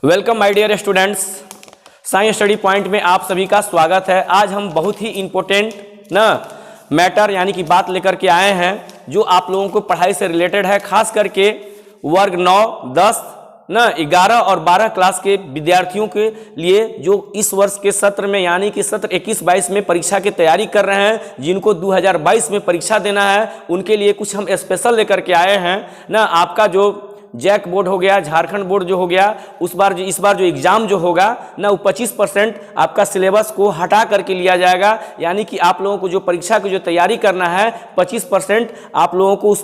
Welcome my dear students, science study point में आप सभी का स्वागत है। आज हम बहुत ही इम्पोर्टेंट मैटर यानी कि बात लेकर के आए हैं जो आप लोगों को पढ़ाई से रिलेटेड है। खास करके वर्ग 9, 10, 11 और 12 क्लास के विद्यार्थियों के लिए जो इस वर्ष के सत्र में यानी कि सत्र 21-22 में परीक्षा की तैयारी कर रहे हैं, जिनको 2022 में परीक्षा देना है, उनके लिए कुछ हम स्पेशल लेकर के आए हैं आपका जो जैक बोर्ड हो गया, झारखंड बोर्ड जो हो गया, इस बार जो एग्जाम जो होगा वो 25% आपका सिलेबस को हटा करके लिया जाएगा। यानी कि आप लोगों को जो परीक्षा की जो तैयारी करना है 25% आप लोगों को उस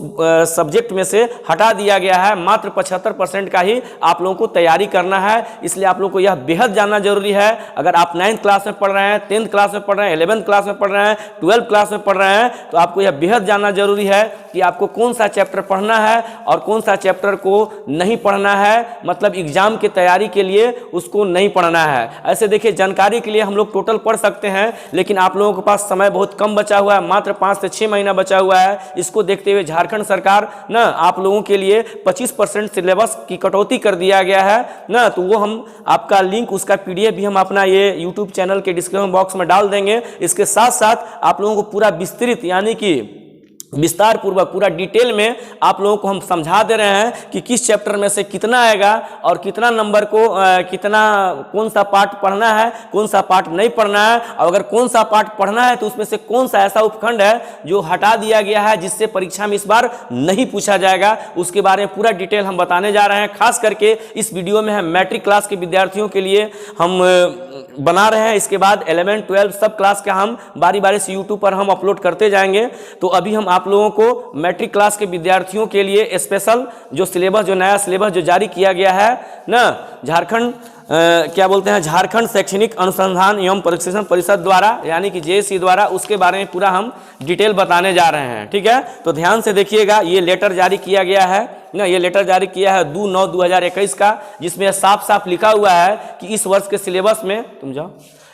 सब्जेक्ट में से हटा दिया गया है। मात्र 75% का ही आप लोगों को तैयारी करना है। इसलिए आप लोगों को यह बेहद जानना जरूरी है। अगर आप 9th क्लास में पढ़ रहे हैं, 10th क्लास में पढ़ रहे हैं, 11th क्लास में पढ़ रहे हैं, 12th क्लास में पढ़ रहे हैं, तो आपको यह बेहद जानना जरूरी है कि आपको कौन सा चैप्टर पढ़ना है और कौन सा चैप्टर को नहीं पढ़ना है। मतलब एग्जाम की तैयारी के लिए उसको नहीं पढ़ना है। ऐसे देखिए, जानकारी के लिए हम लोग टोटल पढ़ सकते हैं, लेकिन आप लोगों के पास समय बहुत कम बचा हुआ है, मात्र 5 से 6 महीना बचा हुआ है। इसको देखते हुए झारखंड सरकार आप लोगों के लिए 25% सिलेबस की कटौती कर दिया गया है तो वो हम आपका लिंक, उसका PDF भी हम अपना ये YouTube चैनल के डिस्क्रिप्शन बॉक्स में डाल देंगे। इसके साथ साथ आप लोगों को पूरा विस्तृत यानी कि विस्तार पूर्वक पूरा डिटेल में आप लोगों को हम समझा दे रहे हैं कि किस चैप्टर में से कितना आएगा और कितना नंबर को कौन सा पार्ट पढ़ना है, कौन सा पार्ट नहीं पढ़ना है, और अगर कौन सा पार्ट पढ़ना है तो उसमें से कौन सा ऐसा उपखंड है जो हटा दिया गया है जिससे परीक्षा में इस बार नहीं पूछा जाएगा। उसके बारे में पूरा डिटेल हम बताने जा रहे हैं। खास करके इस वीडियो में हम मैट्रिक क्लास के विद्यार्थियों के लिए हम बना रहे हैं। इसके बाद 11, 12 सब क्लास का हम बारी बारी से यूट्यूब पर हम अपलोड करते जाएंगे। तो अभी हम आप लोगों को मैट्रिक क्लास के विद्यार्थियों के लिए स्पेशल जो सिलेबस, जो नया सिलेबस जो जारी किया गया है झारखंड झारखंड शैक्षणिक अनुसंधान एवं प्रशिक्षण परिषद द्वारा यानी कि JSC द्वारा, उसके बारे में पूरा हम डिटेल बताने जा रहे हैं। ठीक है, तो ध्यान से देखिएगा। ये लेटर जारी किया गया है ये लेटर जारी किया है 2/9/2021 का, जिसमें साफ साफ लिखा हुआ है कि इस वर्ष के सिलेबस में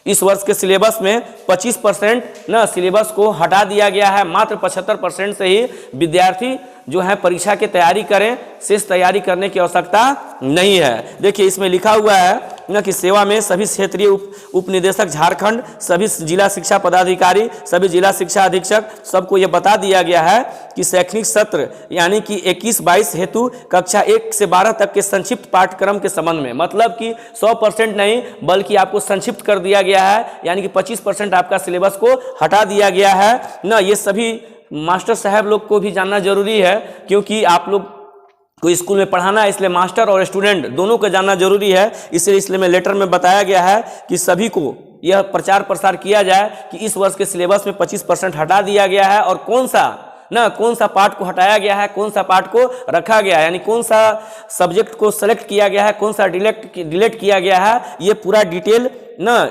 इस वर्ष के सिलेबस में 25% सिलेबस को हटा दिया गया है। मात्र 75% से ही विद्यार्थी जो है परीक्षा की तैयारी करें, शेष तैयारी करने की आवश्यकता नहीं है। देखिए, इसमें लिखा हुआ है कि सेवा में सभी क्षेत्रीय उप निदेशक झारखंड, सभी जिला शिक्षा पदाधिकारी, सभी जिला शिक्षा अधीक्षक, सबको यह बता दिया गया है कि शैक्षणिक सत्र यानी कि 21-22 हेतु कक्षा 1 से 12 तक के संक्षिप्त पाठ्यक्रम के संबंध में, मतलब कि 100% नहीं बल्कि आपको संक्षिप्त कर दिया गया है, यानी कि 25% आपका सिलेबस को हटा दिया गया है ये सभी मास्टर साहब लोग को भी जानना जरूरी है, क्योंकि आप लोग को स्कूल में पढ़ाना है, इसलिए मास्टर और स्टूडेंट दोनों को जानना जरूरी है। इसलिए में लेटर में बताया गया है कि सभी को यह प्रचार प्रसार किया जाए कि इस वर्ष के सिलेबस में 25% हटा दिया गया है और कौन सा पार्ट को हटाया गया है, कौन सा पार्ट को रखा गया है, यानी कौन सा सब्जेक्ट को सेलेक्ट किया गया है, कौन सा डिलीट किया गया है, ये पूरा डिटेल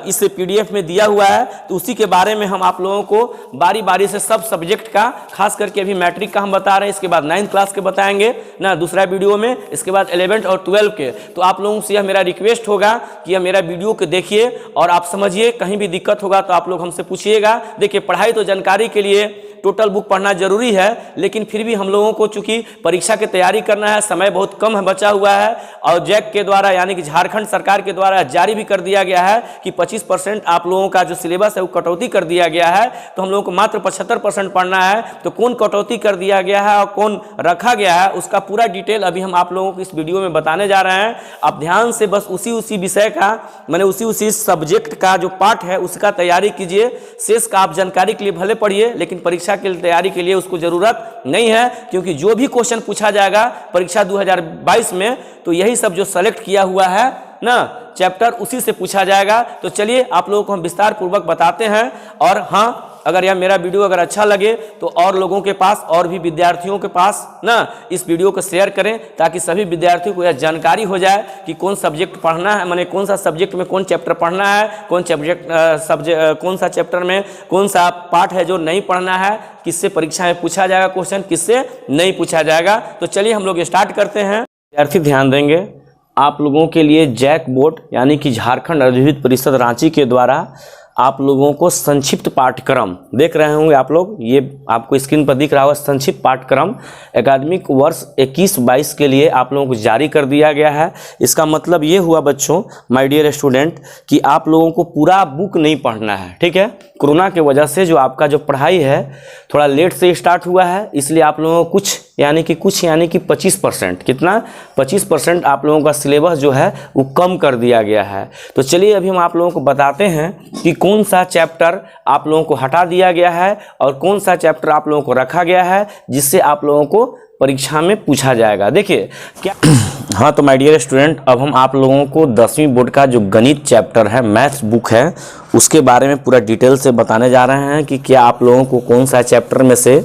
इस PDF में दिया हुआ है। तो उसी के बारे में हम आप लोगों को बारी बारी से सब सब्जेक्ट का, खास करके अभी मैट्रिक का हम बता रहे हैं, इसके बाद 9th क्लास के बताएंगे दूसरा वीडियो में, इसके बाद 11th और 12 के। तो आप लोगों से यह मेरा रिक्वेस्ट होगा कि यह मेरा वीडियो को देखिए और आप समझिए। कहीं भी दिक्कत होगा तो आप लोग हमसे पूछिएगा। देखिए, पढ़ाई तो जानकारी के लिए टोटल बुक पढ़ना जरूरी है, लेकिन फिर भी हम लोगों को चूंकि परीक्षा की तैयारी करना है, समय बहुत कम है बचा हुआ है, और जैक के द्वारा यानी कि झारखंड सरकार के द्वारा जारी भी कर दिया गया है कि 25% आप लोगों का जो सिलेबस है वो कटौती कर दिया गया है। तो हम लोगों को मात्र 75% पढ़ना है। तो कौन कटौती कर दिया गया है और कौन रखा गया है, उसका पूरा डिटेल अभी हम आप लोगों को इस वीडियो में बताने जा रहे हैं। आप ध्यान से बस उसी विषय का, मैंने उसी सब्जेक्ट का जो पार्ट है उसका तैयारी कीजिए। शेष का आप जानकारी के लिए भले पढ़िए, लेकिन परीक्षा की तैयारी के लिए उसको जरूरत नहीं है, क्योंकि जो भी क्वेश्चन पूछा जाएगा परीक्षा 2022 में, तो यही सब जो सेलेक्ट किया हुआ है चैप्टर, उसी से पूछा जाएगा। तो चलिए आप लोगों को हम विस्तार पूर्वक बताते हैं। और हाँ, अगर यह मेरा वीडियो अगर अच्छा लगे तो और लोगों के पास, और भी विद्यार्थियों के पास इस वीडियो को शेयर करें, ताकि सभी विद्यार्थियों को यह जानकारी हो जाए कि कौन सब्जेक्ट पढ़ना है, माने कौन सा सब्जेक्ट में कौन चैप्टर पढ़ना है, कौन सा चैप्टर में कौन सा पार्ट है जो नहीं पढ़ना है, किससे परीक्षा में पूछा जाएगा क्वेश्चन, किससे नहीं पूछा जाएगा। तो चलिए हम लोग स्टार्ट करते हैं। विद्यार्थी ध्यान देंगे, आप लोगों के लिए जैक बोर्ड यानी कि झारखंड अधिविद्य परिषद रांची के द्वारा आप लोगों को संक्षिप्त पाठ्यक्रम देख रहे होंगे आप लोग, ये आपको स्क्रीन पर दिख रहा होगा। संक्षिप्त पाठ्यक्रम एकेडमिक वर्ष 21-22 के लिए आप लोगों को जारी कर दिया गया है। इसका मतलब ये हुआ बच्चों, माय डियर स्टूडेंट, कि आप लोगों को पूरा बुक नहीं पढ़ना है, ठीक है। कोरोना के वजह से जो आपका जो पढ़ाई है थोड़ा लेट से स्टार्ट हुआ है, इसलिए आप लोगों को कुछ यानी कि 25%, कितना 25% आप लोगों का सिलेबस जो है वो कम कर दिया गया है। तो चलिए अभी हम आप लोगों को बताते हैं कि कौन सा चैप्टर आप लोगों को हटा दिया गया है और कौन सा चैप्टर आप लोगों को रखा गया है, जिससे आप लोगों को परीक्षा में पूछा जाएगा। देखिए क्या हाँ, तो माय डियर स्टूडेंट, अब हम आप लोगों को 10वीं बोर्ड का जो गणित चैप्टर है, मैथ्स बुक है, उसके बारे में पूरा डिटेल से बताने जा रहे हैं कि क्या आप लोगों को कौन सा चैप्टर में से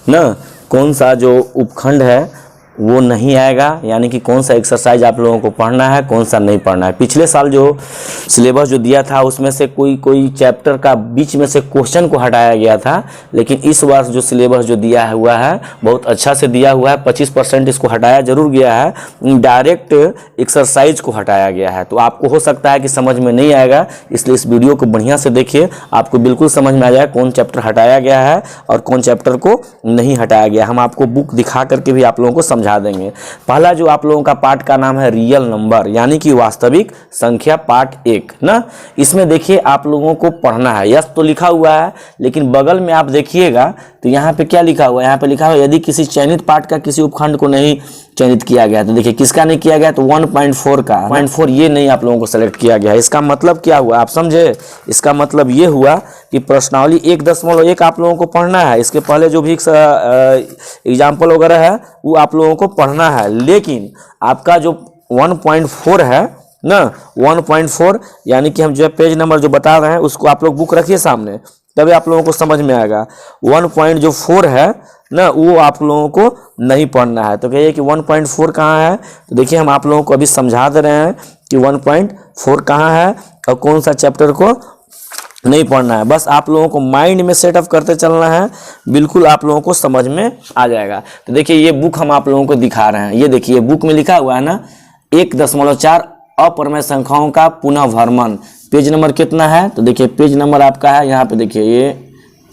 ना कौन सा जो उपखंड है वो नहीं आएगा, यानी कि कौन सा एक्सरसाइज आप लोगों को पढ़ना है, कौन सा नहीं पढ़ना है। पिछले साल जो सिलेबस जो दिया था उसमें से कोई चैप्टर का बीच में से क्वेश्चन को हटाया गया था, लेकिन इस वर्ष जो सिलेबस जो दिया हुआ है बहुत अच्छा से दिया हुआ है। 25% इसको हटाया जरूर गया है, डायरेक्ट एक्सरसाइज को हटाया गया है। तो आपको हो सकता है कि समझ में नहीं आएगा, इसलिए इस वीडियो को बढ़िया से देखिए, आपको बिल्कुल समझ में आ जाएगा कौन चैप्टर हटाया गया है और कौन चैप्टर को नहीं हटाया गया। हम आपको बुक दिखा करके भी आप लोगों को समझा देंगे। पहला जो आप लोगों का पार्ट का नाम है रियल नंबर, यानी कि वास्तविक संख्या, पार्ट 1 ना। इसमें देखिए आप लोगों को पढ़ना है, यस तो लिखा हुआ है, लेकिन बगल में आप देखिएगा तो यहाँ पे क्या लिखा हुआ है, यहाँ पे लिखा हुआ है यदि किसी चयनित पार्ट का किसी उपखंड को नहीं चयनित किया गया, तो देखिए किसका नहीं किया गया, तो 1.4 का 0.4 ये नहीं आप लोगों को सेलेक्ट किया गया है। इसका मतलब क्या हुआ आप समझे, इसका मतलब ये हुआ कि प्रश्नावली 1.1 आप लोगों को पढ़ना है। इसके पहले जो भी एग्जाम्पल वगैरह है वो आप लोगों को पढ़ना है, लेकिन आपका जो 1.4 है ना, 1.4 यानी कि हम जो पेज नंबर जो बता रहे हैं उसको आप लोग बुक रखिए सामने, तभी आप लोगों को समझ में आएगा। 1.4 है ना, वो आप लोगों को नहीं पढ़ना है। तो कहिए कि 1.4 कहाँ है, तो देखिए हम आप लोगों को अभी समझा दे रहे हैं कि 1.4 कहाँ है और कौन सा चैप्टर को नहीं पढ़ना है। बस आप लोगों को माइंड में सेटअप करते चलना है, बिल्कुल आप लोगों को समझ में आ जाएगा। तो देखिए ये बुक हम आप लोगों को दिखा रहे हैं, ये देखिए बुक में लिखा हुआ है ना 1.4 अपरिमेय संख्याओं का पुनः वर्णन। पेज नंबर कितना है, तो देखिए पेज नंबर आपका है यहाँ पे, देखिए ये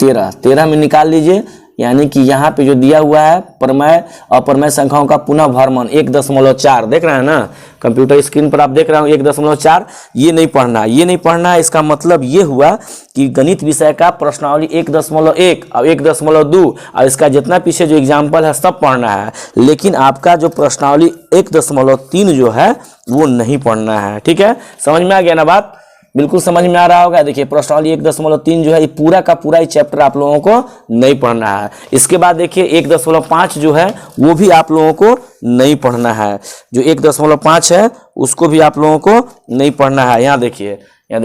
13 में निकाल लीजिए, यानी कि यहाँ पे जो दिया हुआ है परमेय अपरमेय संख्याओं का पुनः वर्णन 1.4 देख रहे हैं ना, कंप्यूटर स्क्रीन पर आप देख रहे हो 1.4। ये नहीं पढ़ना, ये नहीं पढ़ना है। इसका मतलब ये हुआ कि गणित विषय का प्रश्नावली 1.1 और 1.2 और इसका जितना पीछे जो एग्जाम्पल है सब पढ़ना है, लेकिन आपका जो प्रश्नावली 1.3 जो है वो नहीं पढ़ना है। ठीक है, समझ में आ गया ना बात, बिल्कुल समझ में आ रहा होगा। देखिए प्रश्नावली 1.3 जो है ये पूरा का पूरा ही चैप्टर आप लोगों को नहीं पढ़ना है। इसके बाद देखिए 1.5 जो है वो भी आप लोगों को नहीं पढ़ना है, जो 1.5 है उसको भी आप लोगों को नहीं पढ़ना है। यहाँ देखिए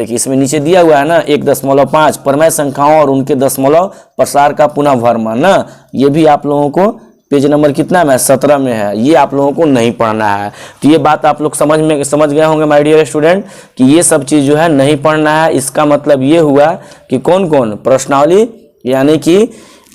इसमें नीचे दिया हुआ है ना 1.5 परमेय संख्याओं और उनके दशमलव प्रसार का पुनः वर्णन ना, ये भी आप लोगों को पेज नंबर कितना में 17 में है, ये आप लोगों को नहीं पढ़ना है। तो ये बात आप लोग समझ गए होंगे माय डियर स्टूडेंट कि ये सब चीज़ जो है नहीं पढ़ना है। इसका मतलब ये हुआ कि कौन कौन प्रश्नावली यानी कि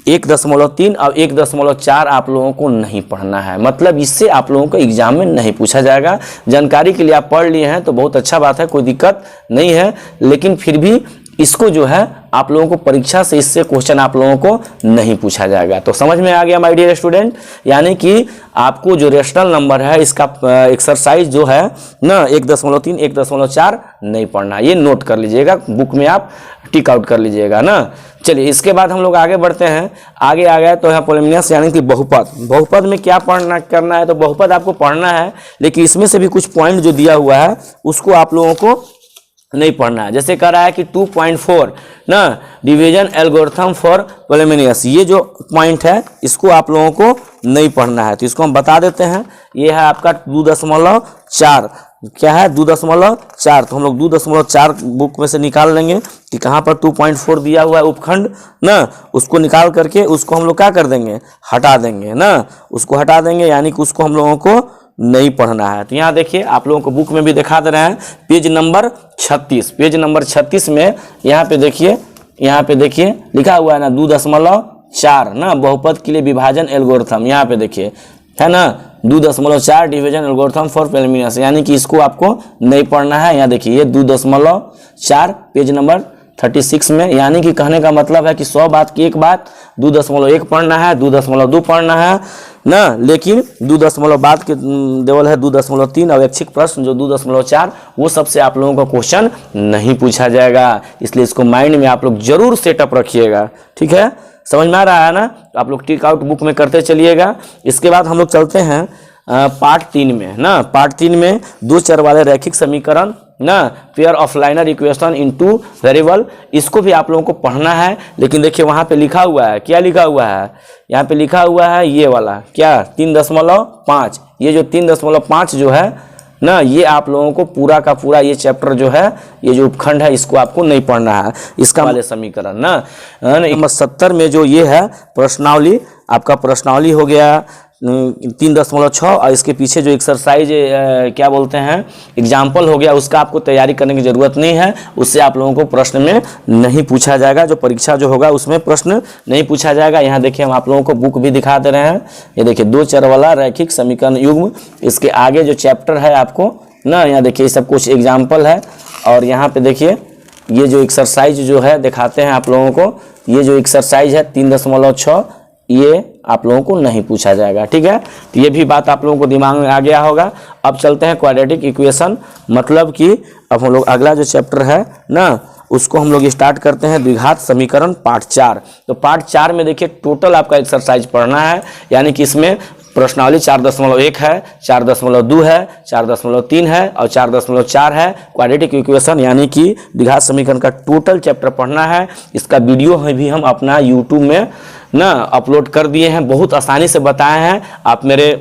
1.3 और 1.4 आप लोगों को नहीं पढ़ना है, मतलब इससे आप लोगों को एग्जाम में नहीं पूछा जाएगा। जानकारी के लिए आप पढ़ लिए हैं तो बहुत अच्छा बात है, कोई दिक्कत नहीं है, लेकिन फिर भी इसको जो है आप लोगों को परीक्षा से इससे क्वेश्चन आप लोगों को नहीं पूछा जाएगा। तो समझ में आ गया माय डियर स्टूडेंट, यानी कि आपको जो रेशनल नंबर है इसका एक्सरसाइज जो है ना 1.3 1.4 नहीं पढ़ना, ये नोट कर लीजिएगा, बुक में आप टिक आउट कर लीजिएगा ना। चलिए इसके बाद हम लोग आगे बढ़ते हैं। आगे आ गया तो है पोलिमियस यानी कि बहुपद। बहुपद में क्या करना है, तो बहुपद आपको पढ़ना है, लेकिन इसमें से भी कुछ पॉइंट जो दिया हुआ है उसको आप लोगों को नहीं पढ़ना है। जैसे कह रहा है कि 2.4 ना डिवीजन एल्गोरिथम फॉर पोलिमियस, ये जो पॉइंट है इसको आप लोगों को नहीं पढ़ना है। तो इसको हम बता देते हैं, ये है आपका 2.4, क्या है 2.4। तो हम लोग 2.4 बुक में से निकाल लेंगे कि कहाँ पर 2.4 दिया हुआ है उपखंड ना, उसको निकाल करके उसको हम लोग क्या कर देंगे, हटा देंगे ना, उसको हटा देंगे, यानी कि उसको हम लोगों को नहीं पढ़ना है। तो यहाँ देखिए आप लोगों को बुक में भी दिखा दे रहे हैं पेज नंबर 36, पेज नंबर 36 में यहाँ पे देखिए लिखा हुआ है ना 2.4 ना बहुपद के लिए विभाजन एल्गोरिथम, यहाँ पे देखिए है ना 2.4 डिवीजन एल्गोरिथम फॉर पोलिमियस, यानी कि इसको आपको नहीं पढ़ना है। यहाँ देखिए ये 2.4 पेज नंबर 36 में, यानी कि कहने का मतलब है कि 100 बात की एक बात 2.1 पढ़ना है, 2.2 पढ़ना है ना, लेकिन 2 बात के देवल है 2.3 और ऐच्छिक प्रश्न जो 2.4 वो सबसे आप लोगों का क्वेश्चन नहीं पूछा जाएगा, इसलिए इसको माइंड में आप लोग जरूर सेटअप रखिएगा। ठीक है, समझ में आ रहा है ना? तो आप लोग टिक आउट बुक में करते चलिएगा। इसके बाद हम लोग चलते हैं पार्ट 3 में ना। पार्ट 3 में 2 चर वाले रैखिक समीकरण ना, pair of liner equation in 2 variable, इसको भी आप लोगों को पढ़ना है। लेकिन देखिए वहाँ पे लिखा हुआ है, क्या लिखा हुआ है? यहाँ पे लिखा हुआ है ये वाला क्या 3.5, ये जो 3.5 जो है ना, ये आप लोगों को पूरा का पूरा ये चैप्टर जो है, ये जो उपखंड है, इसको आपको नहीं पढ़ना है। इसका वाले समीकरण ना नंबर 70 में जो ये है प्रश्नावली, आपका प्रश्नावली हो गया 3.6 और इसके पीछे जो एक्सरसाइज क्या बोलते हैं एग्जाम्पल हो गया, उसका आपको तैयारी करने की ज़रूरत नहीं है, उससे आप लोगों को प्रश्न में नहीं पूछा जाएगा, जो परीक्षा जो होगा उसमें प्रश्न नहीं पूछा जाएगा। यहाँ देखिए हम आप लोगों को बुक भी दिखा दे रहे हैं, ये देखिए 2 चर वाला रैखिक समीकरण युग्म, इसके आगे जो चैप्टर है आपको ना, यहाँ देखिए ये सब कुछ एग्जाम्पल है और यहाँ पे देखिए ये जो एक्सरसाइज जो है दिखाते हैं आप लोगों को, ये जो एक्सरसाइज है 3.6 ये आप लोगों को नहीं पूछा जाएगा। ठीक है, तो ये भी बात आप लोगों को दिमाग में आ गया होगा। अब चलते हैं क्वाड्रेटिक इक्वेशन, मतलब कि अब हम लोग अगला जो चैप्टर है ना उसको हम लोग स्टार्ट करते हैं द्विघात समीकरण पार्ट 4। तो पार्ट 4 में देखिए टोटल आपका एक्सरसाइज पढ़ना है, यानी कि इसमें प्रश्नावली 4.1 है, 4.2 है, 4.3 है और 4.4 है। क्वाड्रेटिक इक्वेशन यानी कि द्विघात समीकरण का टोटल चैप्टर पढ़ना है। इसका वीडियो भी हम अपना यूट्यूब में ना अपलोड कर दिए हैं, बहुत आसानी से बताए हैं। आप मेरे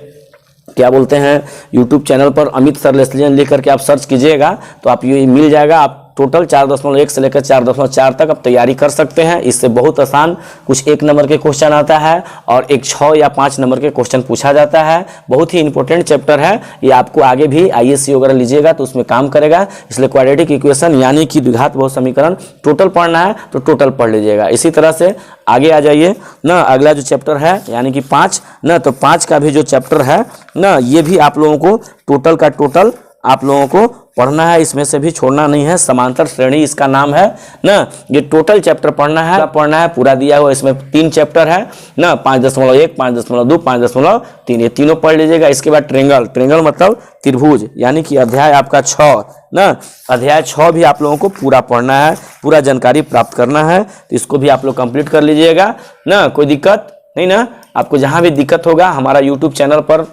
क्या बोलते हैं यूट्यूब चैनल पर अमित सर लेस्लियन लिख करके आप सर्च कीजिएगा तो आप ये मिल जाएगा। आप टोटल 4.1 से लेकर 4.4 तक आप तैयारी कर सकते हैं। इससे बहुत आसान कुछ 1 नंबर के क्वेश्चन आता है और एक 6 या 5 नंबर के क्वेश्चन पूछा जाता है। बहुत ही इंपॉर्टेंट चैप्टर है ये, आपको आगे भी आईएससी वगैरह लीजिएगा तो उसमें काम करेगा। इसलिए क्वाड्रेटिक इक्वेशन यानी कि द्विघात बहु समीकरण टोटल पढ़ना है तो टोटल पढ़ लीजिएगा। इसी तरह से आगे आ जाइए ना, अगला जो चैप्टर है यानी कि 5 ना, तो 5 का भी जो चैप्टर है ना, ये भी आप लोगों को टोटल का टोटल आप लोगों को पढ़ना है, इसमें से भी छोड़ना नहीं है। समांतर श्रेणी इसका नाम है ना, ये टोटल चैप्टर पढ़ना है पूरा दिया हुआ। इसमें 3 चैप्टर है ना, 5.1, 5.2, 5.3, ये तीनों पढ़ लीजिएगा। इसके बाद ट्रेंगल मतलब त्रिभुज, यानी कि अध्याय आपका 6 ना, अध्याय 6 भी आप लोगों को पूरा पढ़ना है, पूरा जानकारी प्राप्त करना है। तो इसको भी आप लोग कंप्लीट कर लीजिएगा ना, कोई दिक्कत नहीं ना। आपको जहाँ भी दिक्कत होगा हमारा यूट्यूब चैनल पर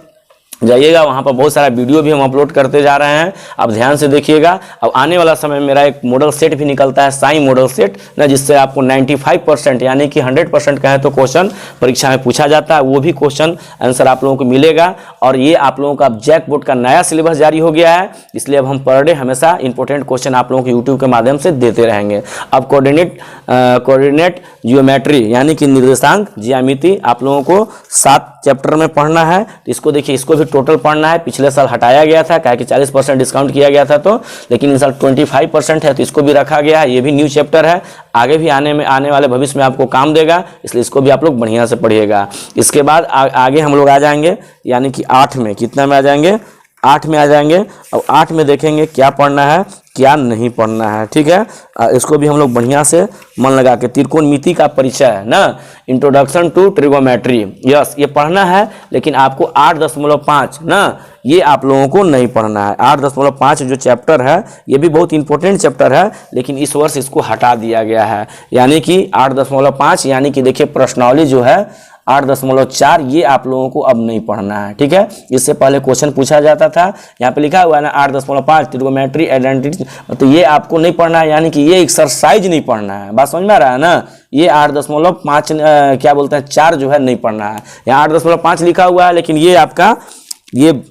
जाइएगा, वहाँ पर बहुत सारा वीडियो भी हम अपलोड करते जा रहे हैं, आप ध्यान से देखिएगा। अब आने वाला समय मेरा एक मॉडल सेट भी निकलता है, साई मॉडल सेट ना, जिससे आपको 95% यानी कि 100% कहें तो क्वेश्चन परीक्षा में पूछा जाता है, वो भी क्वेश्चन आंसर आप लोगों को मिलेगा। और ये आप लोगों का जैक बोर्ड का नया सिलेबस जारी हो गया है, इसलिए अब हम पर डे हमेशा इंपॉर्टेंट क्वेश्चन आप लोगों को यूट्यूब के माध्यम से देते रहेंगे। अब कोऑर्डिनेट जियोमेट्री यानी कि निर्देशांक ज्यामिति आप लोगों को 7 चैप्टर में पढ़ना है। इसको देखिए, इसको भी टोटल पढ़ना है। पिछले साल हटाया गया था क्या कि 40% डिस्काउंट किया गया था, तो लेकिन इस साल 25% है तो इसको भी रखा गया है। ये भी न्यू चैप्टर है, आगे भी आने वाले भविष्य में आपको काम देगा, इसलिए इसको भी आप लोग बढ़िया से पढ़िएगा। इसके बाद आगे हम लोग आ जाएंगे यानी कि 8 में, कितना में आ जाएंगे 8 में आ जाएंगे। अब 8 में देखेंगे क्या पढ़ना है क्या नहीं पढ़ना है। ठीक है, इसको भी हम लोग बढ़िया से मन लगा के त्रिकोणमिति का परिचय है ना, इंट्रोडक्शन टू ट्रिगोमेट्री, यस ये पढ़ना है। लेकिन आपको 8.5 ना, ये आप लोगों को नहीं पढ़ना है। 8.5 जो चैप्टर है ये भी बहुत इंपॉर्टेंट चैप्टर है, लेकिन इस वर्ष इसको हटा दिया गया है। यानी कि 8.5 यानी कि देखिए प्रश्नावली जो है 8.4 ये आप लोगों को अब नहीं पढ़ना है। ठीक है, इससे पहले क्वेश्चन पूछा जाता था, यहाँ पे लिखा हुआ है ना 8.5 ट्रिगोमेट्री आइडेंटिटी, तो ये आपको नहीं पढ़ना है, यानी कि ये एक्सरसाइज नहीं पढ़ना है। बात समझ में आ रहा है ना, ये 8.5 क्या बोलते हैं 4 जो है नहीं पढ़ना है। यहाँ 8.5 लिखा हुआ है, लेकिन ये आपका ये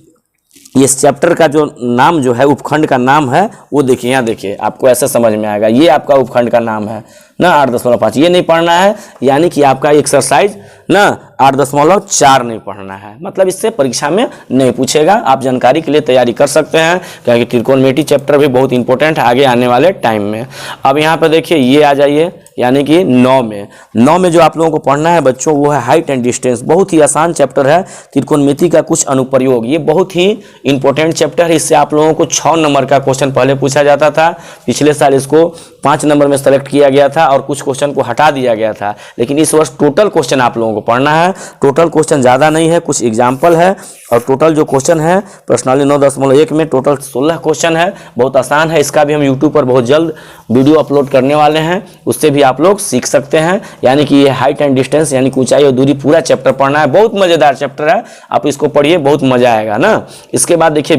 चैप्टर का जो नाम जो है उपखंड का नाम है वो देखिए, यहाँ देखिए आपको ऐसे समझ में आएगा, ये आपका उपखंड का नाम है ना 8.5, ये नहीं पढ़ना है। यानी कि आपका एक्सरसाइज ना 8.4 नहीं पढ़ना है, मतलब इससे परीक्षा में नहीं पूछेगा। आप जानकारी के लिए तैयारी कर सकते हैं, क्योंकि त्रिकोणमिति चैप्टर भी बहुत इंपॉर्टेंट है आगे आने वाले टाइम में। अब यहाँ पर देखिए ये आ जाइए, यानी कि 9 में जो आप लोगों को पढ़ना है बच्चों वो है हाइट एंड डिस्टेंस। बहुत ही आसान चैप्टर है, त्रिकोणमिति का कुछ अनुप्रयोग। ये बहुत ही इंपॉर्टेंट चैप्टर है। इससे आप लोगों को 6 नंबर का क्वेश्चन पहले पूछा जाता था, पिछले साल इसको 5 नंबर में सेलेक्ट किया गया था और कुछ क्वेश्चन को हटा दिया गया था। लेकिन इस वर्ष टोटल क्वेश्चन आप लोगों को पढ़ना है। टोटल क्वेश्चन ज़्यादा नहीं है, कुछ एग्जाम्पल है, और टोटल जो क्वेश्चन है प्रश्नावली 9.1 में टोटल 16 क्वेश्चन है। बहुत आसान है, इसका भी हम यूट्यूब पर बहुत जल्द वीडियो अपलोड करने वाले हैं, उससे भी आप लोग सीख सकते हैं। यानी कि ये हाइट एंड डिस्टेंस यानी कि ऊंचाई और दूरी पूरा चैप्टर पढ़ना है। बहुत मज़ेदार चैप्टर है, आप इसको पढ़िए, बहुत मजा आएगा ना। इसके बाद देखिए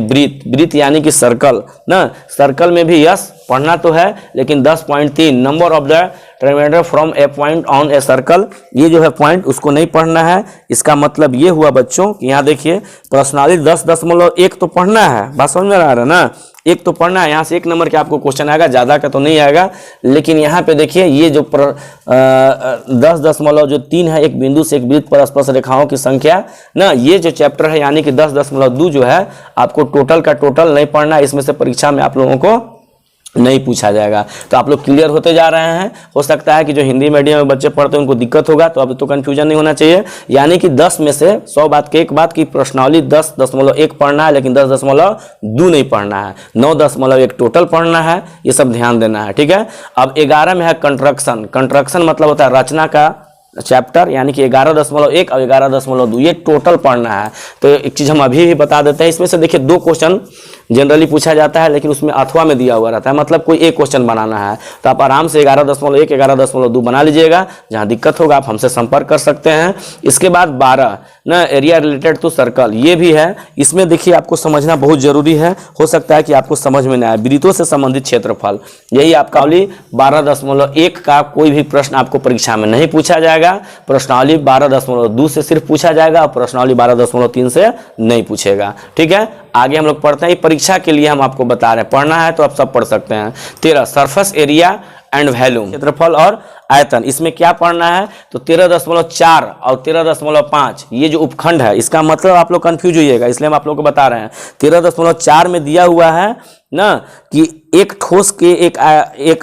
वृत्त यानी कि सर्कल ना। सर्कल में भी यस पढ़ना तो है, लेकिन 10.3 number of the trimeter from a point on a circle, ये जो है पॉइंट उसको नहीं पढ़ना है। इसका मतलब ये हुआ बच्चों कि यहाँ देखिए प्रश्नावली 10.1 तो पढ़ना है, बात समझ में आ रहा है ना, 1 तो पढ़ना है। यहाँ से 1 नंबर के आपको क्वेश्चन आएगा, ज़्यादा का तो नहीं आएगा। लेकिन यहाँ पे देखिए ये जो 10.3 है, एक बिंदु से एक वृत्त पर स्पर्श रेखाओं की संख्या ना, ये जो चैप्टर है यानी कि 10.2 जो है आपको टोटल का टोटल नहीं पढ़ना है। इसमें से परीक्षा में आप लोगों को नहीं पूछा जाएगा। तो आप लोग क्लियर होते जा रहे हैं। हो सकता है कि जो हिंदी मीडियम में बच्चे पढ़ते हैं उनको दिक्कत होगा, तो अब तो कंफ्यूजन नहीं होना चाहिए। यानी कि 10 में से 100 बात की एक बात की प्रश्नावली 10.1 पढ़ना है, लेकिन 10.2 नहीं पढ़ना है। 9.1 टोटल पढ़ना है, ये सब ध्यान देना है, ठीक है। अब 11 में है कंट्रक्शन। कंट्रक्शन मतलब होता है रचना का चैप्टर, यानी कि 11.1 और 11.2 ये टोटल पढ़ना है। तो एक चीज़ हम अभी भी बता देते हैं, इसमें से देखिए 2 क्वेश्चन जनरली पूछा जाता है, लेकिन उसमें अथवा में दिया हुआ रहता है, मतलब कोई एक क्वेश्चन बनाना है। तो आप आराम से 11.1 11.2 बना लीजिएगा। जहाँ दिक्कत होगा आप हमसे संपर्क कर सकते हैं। इसके बाद 12 ना एरिया रिलेटेड टू सर्कल, ये भी है। इसमें देखिए आपको समझना बहुत जरूरी है, हो सकता है कि आपको समझ में ना आए। वृत्तों से संबंधित क्षेत्रफल, यही आपका 12.1 का कोई भी प्रश्न आपको परीक्षा में नहीं पूछा जाएगा। प्रश्नावली 12.2 से सिर्फ पूछा जाएगा और प्रश्नावली 12.3 से नहीं पूछेगा, ठीक है। आगे हम लोग पढ़ते हैं, परीक्षा के लिए हम आपको बता रहे हैं, पढ़ना है तो आप सब पढ़ सकते हैं। 13 सरफेस एरिया एंड वॉल्यूम, क्षेत्रफल और आयतन। इसमें क्या पढ़ना है तो 13.4 और 13.5 ये जो उपखंड है, इसका मतलब आप लोग कंफ्यूज होइएगा, इसलिए हम आप लोग को बता रहे हैं। 13.4 में दिया हुआ है ना कि एक ठोस के एक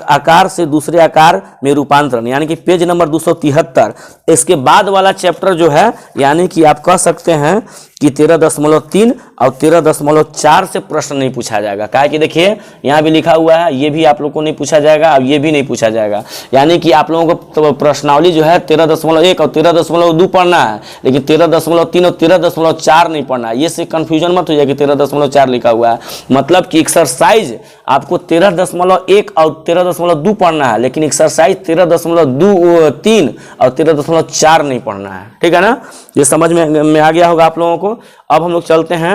आकार से दूसरे आकार में रूपांतरण, यानी कि पेज नंबर 273। इसके बाद वाला चैप्टर जो है यानी कि आप कह सकते हैं कि 13.3 और 13.4 से प्रश्न नहीं पूछा जाएगा। काहे कि देखिए यहाँ भी लिखा हुआ है, ये भी आप लोग को नहीं पूछा जाएगा और ये भी नहीं पूछा जाएगा। यानी कि आप लोगों को तो प्रश्नावली जो है 13.1 और 13.2 पढ़ना है, लेकिन 13.3 और 13.4 नहीं पढ़ना है। ये से कंफ्यूजन मत हो जाए कि 13.4 लिखा हुआ है, मतलब कि एक्सरसाइज आपको 13.1 और 13.2 पढ़ना है, लेकिन एक्सरसाइज 13.3 और 13.4 नहीं पढ़ना है, ठीक है ना। ये समझ में आ गया होगा आप लोगों को। अब हम लोग चलते हैं,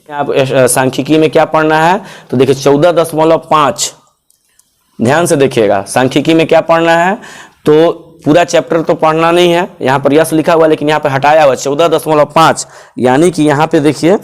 आप सांख्यिकी में क्या पढ़ना है तो देखिए 14.5, ध्यान से देखिएगा। सांख्यिकी में क्या पढ़ना है तो पूरा चैप्टर तो पढ़ना नहीं है, यहाँ पर यस लिखा हुआ लेकिन यहाँ पर हटाया हुआ 14.5, यानी कि यहाँ पे देखिए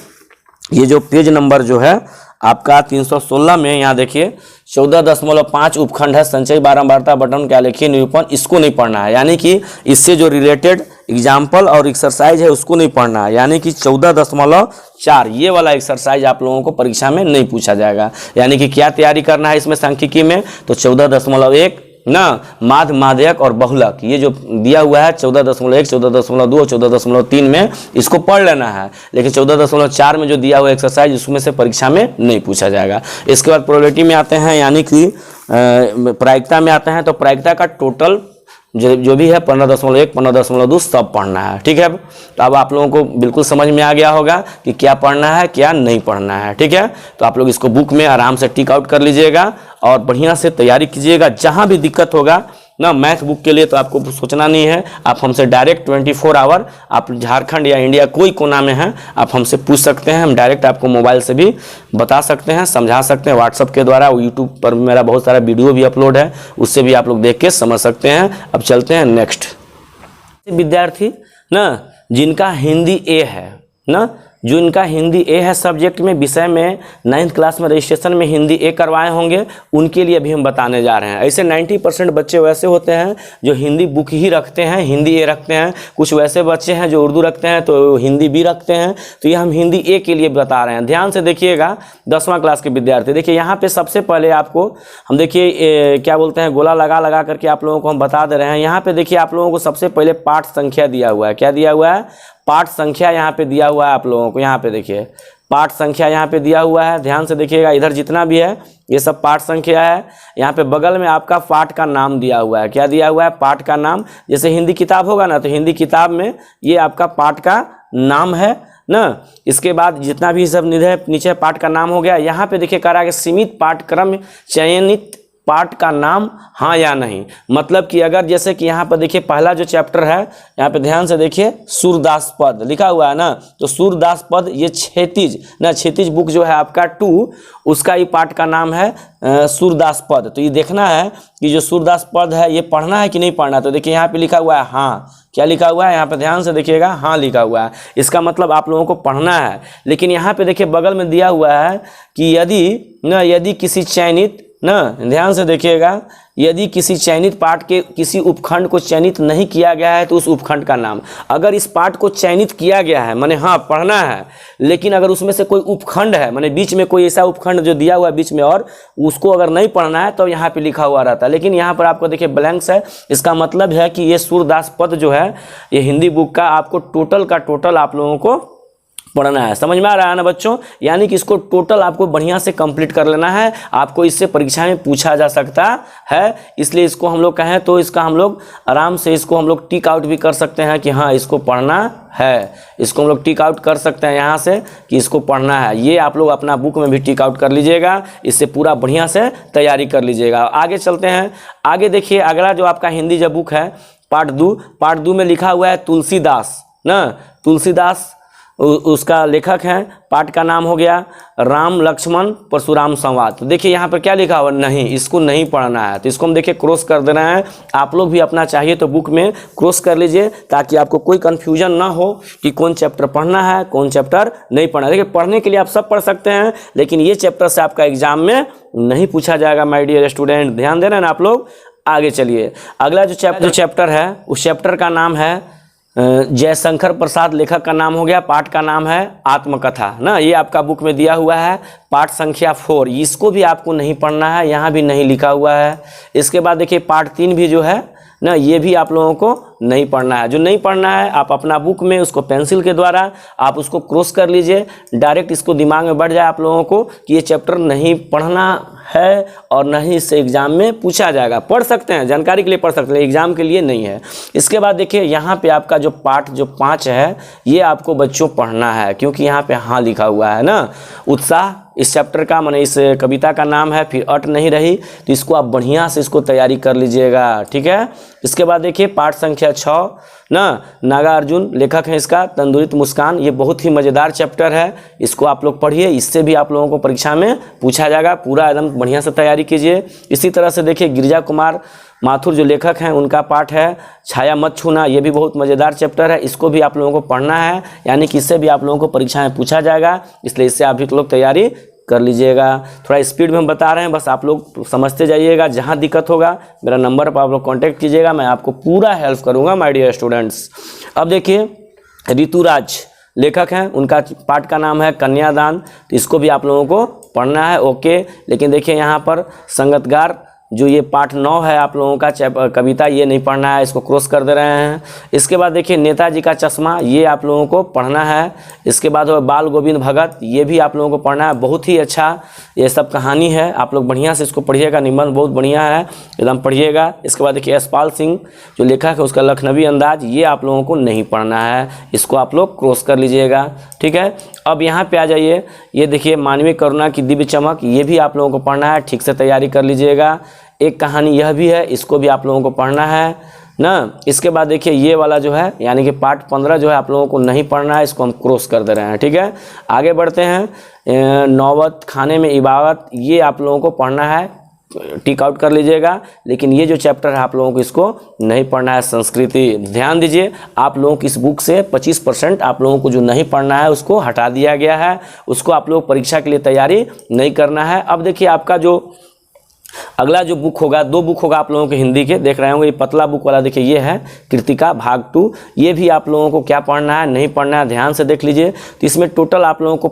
ये जो पेज नंबर जो है आपका 316 में यहाँ देखिए 14.5 उपखंड है, संचय बारंबारता बटन क्या लिखिए निरूपण, इसको नहीं पढ़ना है। यानी कि इससे जो रिलेटेड एग्जाम्पल और एक्सरसाइज है उसको नहीं पढ़ना है। यानी कि 14.4 ये वाला एक्सरसाइज आप लोगों को परीक्षा में नहीं पूछा जाएगा। यानी कि क्या तैयारी करना है इसमें सांख्यिकी में तो 14.1 ना माध्य माध्यक और बहुलक, ये जो दिया हुआ है 14.1 14.2 और 14.3 में इसको पढ़ लेना है। लेकिन 14.4 में जो दिया हुआ एक्सरसाइज उसमें से परीक्षा में नहीं पूछा जाएगा। इसके बाद प्रोबेबिलिटी में आते हैं, यानी कि प्रायिकता में आते हैं। तो प्रायिकता का टोटल जो भी है 15.1 15.2 सब पढ़ना है, ठीक है। तो अब आप लोगों को बिल्कुल समझ में आ गया होगा कि क्या पढ़ना है क्या नहीं पढ़ना है, ठीक है। तो आप लोग इसको बुक में आराम से टिक आउट कर लीजिएगा और बढ़िया से तैयारी कीजिएगा। जहाँ भी दिक्कत होगा ना मैथ बुक के लिए तो आपको सोचना नहीं है, आप हमसे डायरेक्ट 24 आवर, आप झारखंड या इंडिया कोई कोना में हैं आप हमसे पूछ सकते हैं। हम डायरेक्ट आपको मोबाइल से भी बता सकते हैं, समझा सकते हैं, व्हाट्सअप के द्वारा। यूट्यूब पर मेरा बहुत सारा वीडियो भी अपलोड है, उससे भी आप लोग देख के समझ सकते हैं। अब चलते हैं नेक्स्ट। विद्यार्थी ना जिनका हिंदी ए है ना, जो इनका हिंदी ए है सब्जेक्ट में, विषय में 9th क्लास में रजिस्ट्रेशन में हिंदी ए करवाए होंगे, उनके लिए अभी हम बताने जा रहे हैं। ऐसे 90% बच्चे वैसे होते हैं जो हिंदी बुक ही रखते हैं, हिंदी ए रखते हैं। कुछ वैसे बच्चे हैं जो उर्दू रखते हैं तो हिंदी बी रखते हैं। तो ये हम हिंदी ए के लिए बता रहे हैं। ध्यान से देखिएगा 10वां क्लास के विद्यार्थी। देखिए यहाँ पे सबसे पहले आपको हम देखिए क्या बोलते हैं, गोला लगा लगा करके आप लोगों को हम बता दे रहे हैं। यहाँ पे देखिए आप लोगों को सबसे पहले पाठ संख्या दिया हुआ है। क्या दिया हुआ है? पाठ संख्या यहाँ पे दिया हुआ है आप लोगों को। यहाँ पे देखिए पाठ संख्या यहाँ पे दिया हुआ है। ध्यान से देखिएगा, इधर जितना भी है ये सब पाठ संख्या है। यहाँ पे बगल में आपका पाठ का नाम दिया हुआ है। क्या दिया हुआ है? पाठ का नाम। जैसे हिंदी किताब होगा ना, तो हिंदी किताब में ये आपका पाठ का नाम है ना। इसके बाद जितना भी सब नीचे पाठ का नाम हो गया। यहाँ पे देखिए कह रहा है कि सीमित पाठ्यक्रम चयनित पाठ का नाम हाँ या नहीं। मतलब कि अगर जैसे कि यहाँ पर देखिए पहला जो चैप्टर है, यहाँ पे ध्यान से देखिए सूरदास पद लिखा हुआ है ना, तो सूरदास पद ये क्षैतिज बुक जो है आपका 2, उसका ही पाठ का नाम है सूरदास पद। तो ये देखना है कि जो सूरदास पद है ये पढ़ना है कि नहीं पढ़ना। तो देखिए यहाँ पे लिखा हुआ है हाँ। क्या लिखा हुआ है? यहाँ पे ध्यान से देखिएगा, हाँ लिखा हुआ है। इसका मतलब आप लोगों को पढ़ना है। लेकिन यहाँ पे देखिए बगल में दिया हुआ है कि यदि किसी चयनित ध्यान से देखिएगा, यदि किसी चयनित पाठ के किसी उपखंड को चयनित नहीं किया गया है तो उस उपखंड का नाम। अगर इस पाठ को चयनित किया गया है माने हाँ पढ़ना है, लेकिन अगर उसमें से कोई उपखंड है माने बीच में कोई ऐसा उपखंड जो दिया हुआ है बीच में और उसको अगर नहीं पढ़ना है तो यहाँ पे लिखा हुआ रहता है। लेकिन यहाँ पर आपको देखिए ब्लैंक्स है। इसका मतलब है कि ये सूरदास पद जो है ये हिंदी बुक का आपको टोटल का टोटल आप लोगों को पढ़ना है। समझ में आ रहा है ना बच्चों? यानी कि इसको टोटल आपको बढ़िया से कंप्लीट कर लेना है। आपको इससे परीक्षा में पूछा जा सकता है, इसलिए इसको हम लोग कहें तो इसका हम लोग आराम से इसको हम लोग टिक आउट भी कर सकते हैं कि हाँ इसको पढ़ना है। इसको हम लोग टिक आउट कर सकते हैं यहाँ से कि इसको पढ़ना है। ये आप लोग अपना बुक में भी टिक आउट कर लीजिएगा, इससे पूरा बढ़िया से तैयारी कर लीजिएगा। आगे चलते हैं। आगे देखिए अगला जो आपका हिंदी जो बुक है पार्ट 2 में लिखा हुआ है तुलसीदास ना। तुलसीदास उसका लेखक है। पाठ का नाम हो गया राम लक्ष्मण परशुराम संवाद। तो देखिए यहाँ पर क्या लिखा हुआ? नहीं, इसको नहीं पढ़ना है। तो इसको हम देखिए क्रॉस कर दे रहे हैं। आप लोग भी अपना चाहिए तो बुक में क्रॉस कर लीजिए ताकि आपको कोई कन्फ्यूजन ना हो कि कौन चैप्टर पढ़ना है कौन चैप्टर नहीं पढ़ना है। देखिए पढ़ने के लिए आप सब पढ़ सकते हैं, लेकिन ये चैप्टर से आपका एग्जाम में नहीं पूछा जाएगा माय डियर स्टूडेंट। ध्यान दे रहे हैं ना आप लोग। आगे चलिए, अगला जो चैप्टर है उस चैप्टर का नाम है जयशंकर प्रसाद लेखक का नाम हो गया। पाठ का नाम है आत्मकथा ना। ये आपका बुक में दिया हुआ है। पाठ संख्या 4, इसको भी आपको नहीं पढ़ना है, यहाँ भी नहीं लिखा हुआ है। इसके बाद देखिए पाठ 3 भी जो है ना, ये भी आप लोगों को नहीं पढ़ना है। जो नहीं पढ़ना है आप अपना बुक में उसको पेंसिल के द्वारा आप उसको क्रॉस कर लीजिए। डायरेक्ट इसको दिमाग में बढ़ जाए आप लोगों को कि ये चैप्टर नहीं पढ़ना है और नहीं इससे एग्जाम में पूछा जाएगा। पढ़ सकते हैं, जानकारी के लिए पढ़ सकते हैं, एग्जाम के लिए नहीं है। इसके बाद देखिए यहाँ पे आपका जो पाठ जो 5 है ये आपको बच्चों पढ़ना है, क्योंकि यहाँ पे हाँ लिखा हुआ है ना। उत्साह इस चैप्टर का माने इस कविता का नाम है, फिर अट नहीं रही, तो इसको आप बढ़िया से इसको तैयारी कर लीजिएगा, ठीक है। इसके बाद देखिए पाठ संख्या 6 ना, नागार्जुन लेखक है इसका, तंदुरित मुस्कान। ये बहुत ही मज़ेदार चैप्टर है, इसको आप लोग पढ़िए, इससे भी आप लोगों को परीक्षा में पूछा जाएगा। पूरा एकदम बढ़िया से तैयारी कीजिए। इसी तरह से देखिए गिरिजा कुमार माथुर जो लेखक हैं उनका पाठ है छाया मत छूना। ये भी बहुत मज़ेदार चैप्टर है, इसको भी आप लोगों को पढ़ना है, यानी कि इससे भी आप लोगों को परीक्षा में पूछा जाएगा, इसलिए इससे आप भी लोग तैयारी कर लीजिएगा। थोड़ा स्पीड में हम बता रहे हैं, बस आप लोग समझते जाइएगा। जहाँ दिक्कत होगा मेरा नंबर पर आप लोग कांटेक्ट कीजिएगा, मैं आपको पूरा हेल्प करूँगा माय डियर स्टूडेंट्स। अब देखिए ऋतुराज लेखक हैं, उनका पाठ का नाम है कन्यादान, तो इसको भी आप लोगों को पढ़ना है, ओके। लेकिन देखिए यहाँ पर संगतगार जो ये पाठ 9 है आप लोगों का कविता, ये नहीं पढ़ना है, इसको क्रॉस कर दे रहे हैं। इसके बाद देखिए नेताजी का चश्मा, ये आप लोगों को पढ़ना है। इसके बाद बाल गोविंद भगत, ये भी आप लोगों को पढ़ना है, बहुत ही अच्छा ये सब कहानी है, आप लोग बढ़िया से इसको पढ़िएगा, निबंध बहुत बढ़िया है, एकदम पढ़िएगा। इसके बाद देखिए यशपाल सिंह जो लेखक है उसका लखनवी अंदाज, ये आप लोगों को नहीं पढ़ना है, इसको आप लोग क्रॉस कर लीजिएगा, ठीक है। अब यहाँ पे आ जाइए, ये देखिए मानवीय करुणा की दिव्य चमक, ये भी आप लोगों को पढ़ना है, ठीक से तैयारी कर लीजिएगा। एक कहानी यह भी है, इसको भी आप लोगों को पढ़ना है ना। इसके बाद देखिए ये वाला जो है यानी कि पाठ 15 जो है आप लोगों को नहीं पढ़ना है, इसको हम क्रॉस कर दे रहे हैं, ठीक है। आगे बढ़ते हैं। नौबत खाने में इबादत, ये आप लोगों को पढ़ना है, टिक आउट कर लीजिएगा। लेकिन ये जो चैप्टर है आप लोगों को इसको नहीं पढ़ना है, संस्कृति। ध्यान दीजिए, आप लोगों की इस बुक से 25% आप लोगों को जो नहीं पढ़ना है उसको हटा दिया गया है, उसको आप लोग परीक्षा के लिए तैयारी नहीं करना है। अब देखिए आपका जो अगला जो बुक होगा, 2 बुक होगा आप लोगों के हिंदी के, देख रहे होंगे ये पतला बुक वाला, देखिए ये है कृतिका भाग 2। ये भी आप लोगों को क्या पढ़ना है, नहीं पढ़ना है, ध्यान से देख लीजिए। तो इसमें टोटल आप लोगों को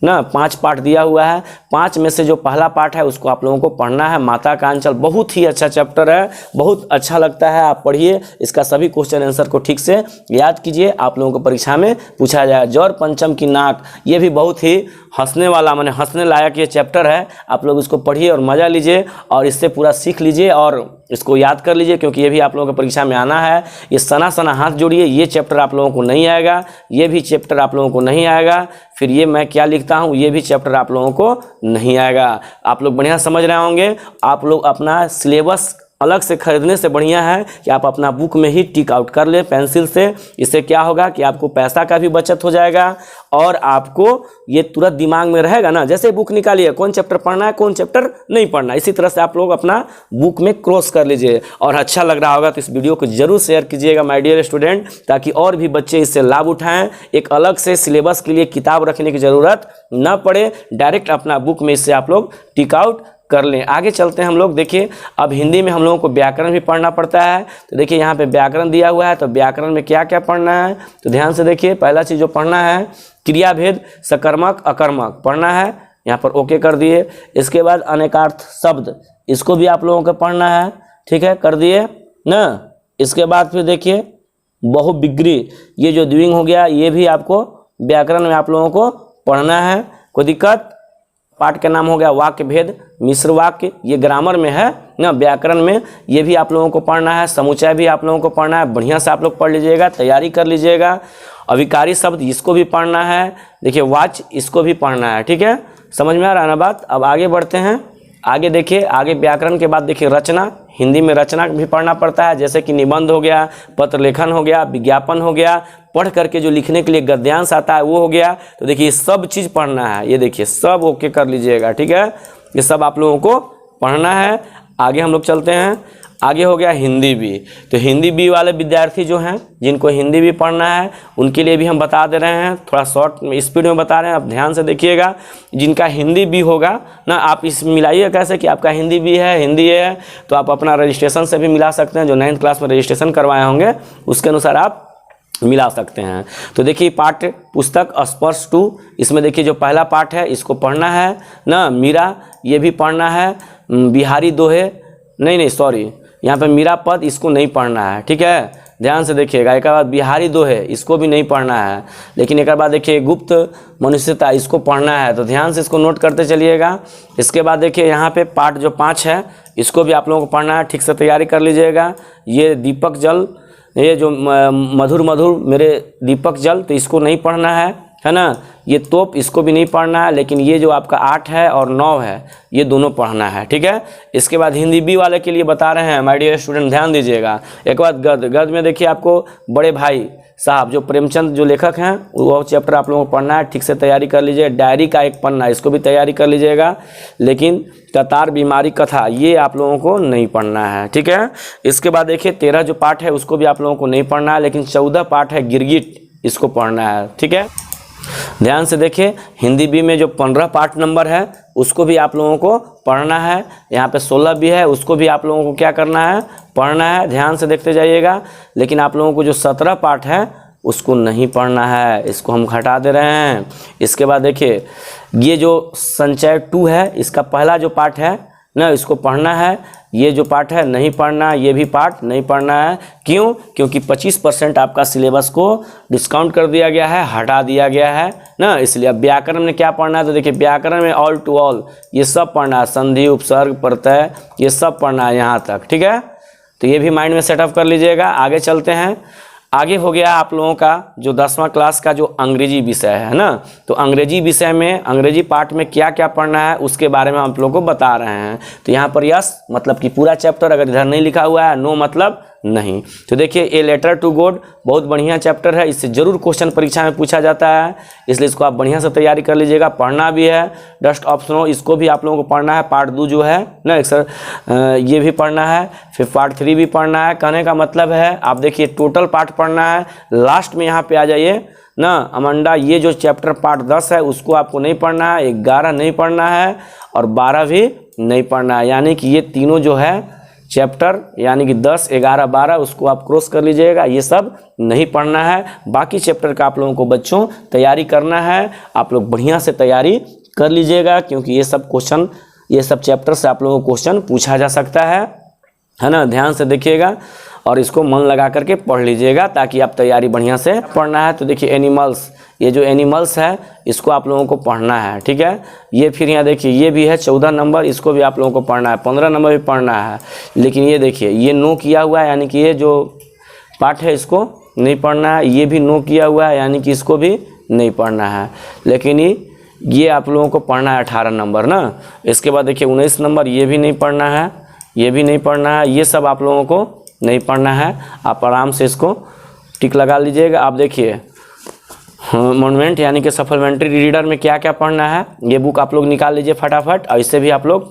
5 पार्ट दिया हुआ है। 5 में से जो पहला पार्ट है उसको आप लोगों को पढ़ना है, माता का अंचल। बहुत ही अच्छा चैप्टर है, बहुत अच्छा लगता है, आप पढ़िए। इसका सभी क्वेश्चन आंसर को ठीक से याद कीजिए, आप लोगों को परीक्षा में पूछा जाए। जौर पंचम की नाक, ये भी बहुत ही हंसने वाला, माने हंसने लायक ये चैप्टर है। आप लोग इसको पढ़िए और मज़ा लीजिए और इससे पूरा सीख लीजिए और इसको याद कर लीजिए, क्योंकि ये भी आप लोगों को परीक्षा में आना है। ये सना सना हाथ जोड़िए, ये चैप्टर आप लोगों को नहीं आएगा, ये भी चैप्टर आप लोगों को नहीं आएगा। फिर ये मैं क्या लिखता हूँ, ये भी चैप्टर आप लोगों को नहीं आएगा। आप लोग बढ़िया समझ रहे होंगे। आप लोग अपना सिलेबस अलग से खरीदने से बढ़िया है कि आप अपना बुक में ही टिक आउट कर लें पेंसिल से। इससे क्या होगा कि आपको पैसा का भी बचत हो जाएगा और आपको ये तुरंत दिमाग में रहेगा ना। जैसे बुक निकालिए, कौन चैप्टर पढ़ना है, कौन चैप्टर नहीं पढ़ना, इसी तरह से आप लोग अपना बुक में क्रॉस कर लीजिए। और अच्छा लग रहा होगा तो इस वीडियो को जरूर शेयर कीजिएगा माय डियर स्टूडेंट, ताकि और भी बच्चे इससे लाभ उठाएं। एक अलग से सिलेबस के लिए किताब रखने की ज़रूरत न पड़े, डायरेक्ट अपना बुक में इससे आप लोग टिक आउट कर लें। आगे चलते हैं हम लोग। देखिए अब हिंदी में हम लोगों को व्याकरण भी पढ़ना पड़ता है। तो देखिए यहाँ पे व्याकरण दिया हुआ है, तो व्याकरण में क्या क्या पढ़ना है, तो ध्यान से देखिए। पहला चीज़ जो पढ़ना है, क्रियाभेद, सकर्मक अकर्मक पढ़ना है, यहाँ पर ओके कर दिए। इसके बाद अनेकार्थ शब्द, इसको भी आप लोगों को पढ़ना है, ठीक है, कर दिए ना। इसके बाद फिर देखिए बहुविग्री, ये जो द्विंग हो गया, ये भी आपको व्याकरण में आप लोगों को पढ़ना है, कोई दिक्कत। पाठ का नाम हो गया वाक्य भेद, मिश्र वाक्य, ये ग्रामर में है ना, व्याकरण में ये भी आप लोगों को पढ़ना है। समुच्चय भी आप लोगों को पढ़ना है, बढ़िया से आप लोग पढ़ लीजिएगा, तैयारी कर लीजिएगा। अविकारी शब्द, इसको भी पढ़ना है। देखिए वाच्य, इसको भी पढ़ना है, ठीक है, समझ में आ रहा है ना बात। अब आगे बढ़ते हैं। आगे देखिए, आगे व्याकरण के बाद देखिए रचना, हिंदी में रचना भी पढ़ना पड़ता है, जैसे कि निबंध हो गया, पत्र लेखन हो गया, विज्ञापन हो गया, पढ़ करके जो लिखने के लिए गद्यांश आता है वो हो गया। तो देखिए सब चीज़ पढ़ना है, ये देखिए सब ओके कर लीजिएगा, ठीक है, ये सब आप लोगों को पढ़ना है। आगे हम लोग चलते हैं। आगे हो गया हिंदी बी। तो हिंदी बी वाले विद्यार्थी जो हैं, जिनको हिंदी भी पढ़ना है, उनके लिए भी हम बता दे रहे हैं, थोड़ा शॉर्ट स्पीड में बता रहे हैं, आप ध्यान से देखिएगा। जिनका हिंदी बी होगा ना, आप इस मिलाइए कैसे कि आपका हिंदी बी है, हिंदी है, तो आप अपना रजिस्ट्रेशन से भी मिला सकते हैं। जो 9th क्लास में रजिस्ट्रेशन करवाए होंगे उसके अनुसार आप मिला सकते हैं। तो देखिए पाठ्य पुस्तक स्पर्श 2, इसमें देखिए जो पहला पाठ है इसको पढ़ना है ना। मीरा, ये भी पढ़ना है। बिहारी दोहे, नहीं सॉरी, यहाँ पे मीरा पद, इसको नहीं पढ़ना है, ठीक है, ध्यान से देखिएगा। एक बाद बिहारी दोहे, इसको भी नहीं पढ़ना है। लेकिन एक बाद देखिए गुप्त मनुष्यता, इसको पढ़ना है, तो ध्यान से इसको नोट करते चलिएगा। इसके बाद देखिए यहाँ पे पाठ जो 5 है, इसको भी आप लोगों को पढ़ना है, ठीक से तैयारी कर लीजिएगा। ये दीपक जल, ये जो मधुर मधुर मेरे दीपक जल, तो इसको नहीं पढ़ना है ना। ये तोप, इसको भी नहीं पढ़ना है। लेकिन ये जो आपका 8 है और 9 है, ये दोनों पढ़ना है, ठीक है। इसके बाद हिंदी बी वाले के लिए बता रहे हैं माय डियर स्टूडेंट, ध्यान दीजिएगा। एक बात गद्य में देखिए आपको बड़े भाई साहब जो प्रेमचंद जो लेखक हैं, वो चैप्टर आप लोगों को पढ़ना है, ठीक से तैयारी कर लीजिए। डायरी का एक पन्ना, इसको भी तैयारी कर लीजिएगा। लेकिन कतार बीमारी कथा, ये आप लोगों को नहीं पढ़ना है, ठीक है। इसके बाद देखिए 13 जो पाठ है उसको भी आप लोगों को नहीं पढ़ना है। लेकिन 14 पाठ है गिरगिट, इसको पढ़ना है, ठीक है। ध्यान से देखिए हिंदी बी में जो 15 पाठ नंबर है उसको भी आप लोगों को पढ़ना है। यहाँ पे 16 भी है, उसको भी आप लोगों को क्या करना है, पढ़ना है। ध्यान से देखते जाइएगा। लेकिन आप लोगों को जो 17 पाठ है उसको नहीं पढ़ना है, इसको हम हटा दे रहे हैं। इसके बाद देखिए ये जो संचय 2 है, इसका पहला जो पाठ है ना, इसको पढ़ना है। ये जो पाठ है नहीं पढ़ना, ये भी पाठ नहीं पढ़ना है। क्यों? क्योंकि 25% आपका सिलेबस को डिस्काउंट कर दिया गया है, हटा दिया गया है ना, इसलिए। अब व्याकरण में क्या पढ़ना है, तो देखिए व्याकरण में ऑल टू ऑल ये सब पढ़ना है, संधि उपसर्ग प्रत्यय ये सब पढ़ना है यहाँ तक, ठीक है। तो ये भी माइंड में सेटअप कर लीजिएगा। आगे चलते हैं। आगे हो गया आप लोगों का जो 10वां क्लास का जो अंग्रेजी विषय है ना, तो अंग्रेजी विषय में अंग्रेजी पार्ट में क्या क्या पढ़ना है उसके बारे में आप लोगों को बता रहे हैं। तो यहाँ पर यस मतलब कि पूरा चैप्टर, अगर इधर नहीं लिखा हुआ है नो मतलब नहीं। तो देखिए ए लेटर टू गॉड बहुत बढ़िया चैप्टर है, इससे जरूर क्वेश्चन परीक्षा में पूछा जाता है, इसलिए इसको आप बढ़िया से तैयारी कर लीजिएगा। पढ़ना भी है डस्ट ऑफ स्नो, इसको भी आप लोगों को पढ़ना है। पार्ट 2 जो है ना सर, ये भी पढ़ना है, फिर पार्ट 3 भी पढ़ना है। कहने का मतलब है आप देखिए टोटल पार्ट पढ़ना है। लास्ट में यहाँ पे आ जाइए ना अमंडा, ये जो चैप्टर पार्ट 10 है उसको आपको नहीं पढ़ना है, 11 नहीं पढ़ना है और 12 भी नहीं पढ़ना है। यानी कि ये तीनों जो है चैप्टर यानी कि 10, 11, 12 उसको आप क्रॉस कर लीजिएगा, ये सब नहीं पढ़ना है। बाकी चैप्टर का आप लोगों को बच्चों तैयारी करना है। आप लोग बढ़िया से तैयारी कर लीजिएगा, क्योंकि ये सब क्वेश्चन, ये सब चैप्टर से आप लोगों को क्वेश्चन पूछा जा सकता है ना। ध्यान से देखिएगा और इसको मन लगा करके पढ़ लीजिएगा ताकि आप तैयारी बढ़िया से पढ़ना है। तो देखिए एनिमल्स, ये जो एनिमल्स है इसको आप लोगों को पढ़ना है, ठीक है। ये फिर यहाँ देखिए ये भी है 14 नंबर, इसको भी आप लोगों को पढ़ना है। 15 नंबर भी पढ़ना है, लेकिन ये देखिए ये नो किया हुआ है, यानी कि ये जो पार्ट है इसको नहीं पढ़ना है। ये भी नो किया हुआ है, यानी कि इसको भी नहीं पढ़ना है। लेकिन ये आप लोगों को पढ़ना है 18 नंबर ना। इसके बाद देखिए 19 नंबर, ये भी नहीं पढ़ना है, ये भी नहीं पढ़ना है। ये सब आप लोगों को नहीं पढ़ना है। आप आराम से इसको टिक लगा लीजिएगा। आप देखिए मोन्यूमेंट यानी कि सप्लीमेंट्री रीडर में क्या क्या पढ़ना है, ये बुक आप लोग निकाल लीजिए फटाफट और इससे भी आप लोग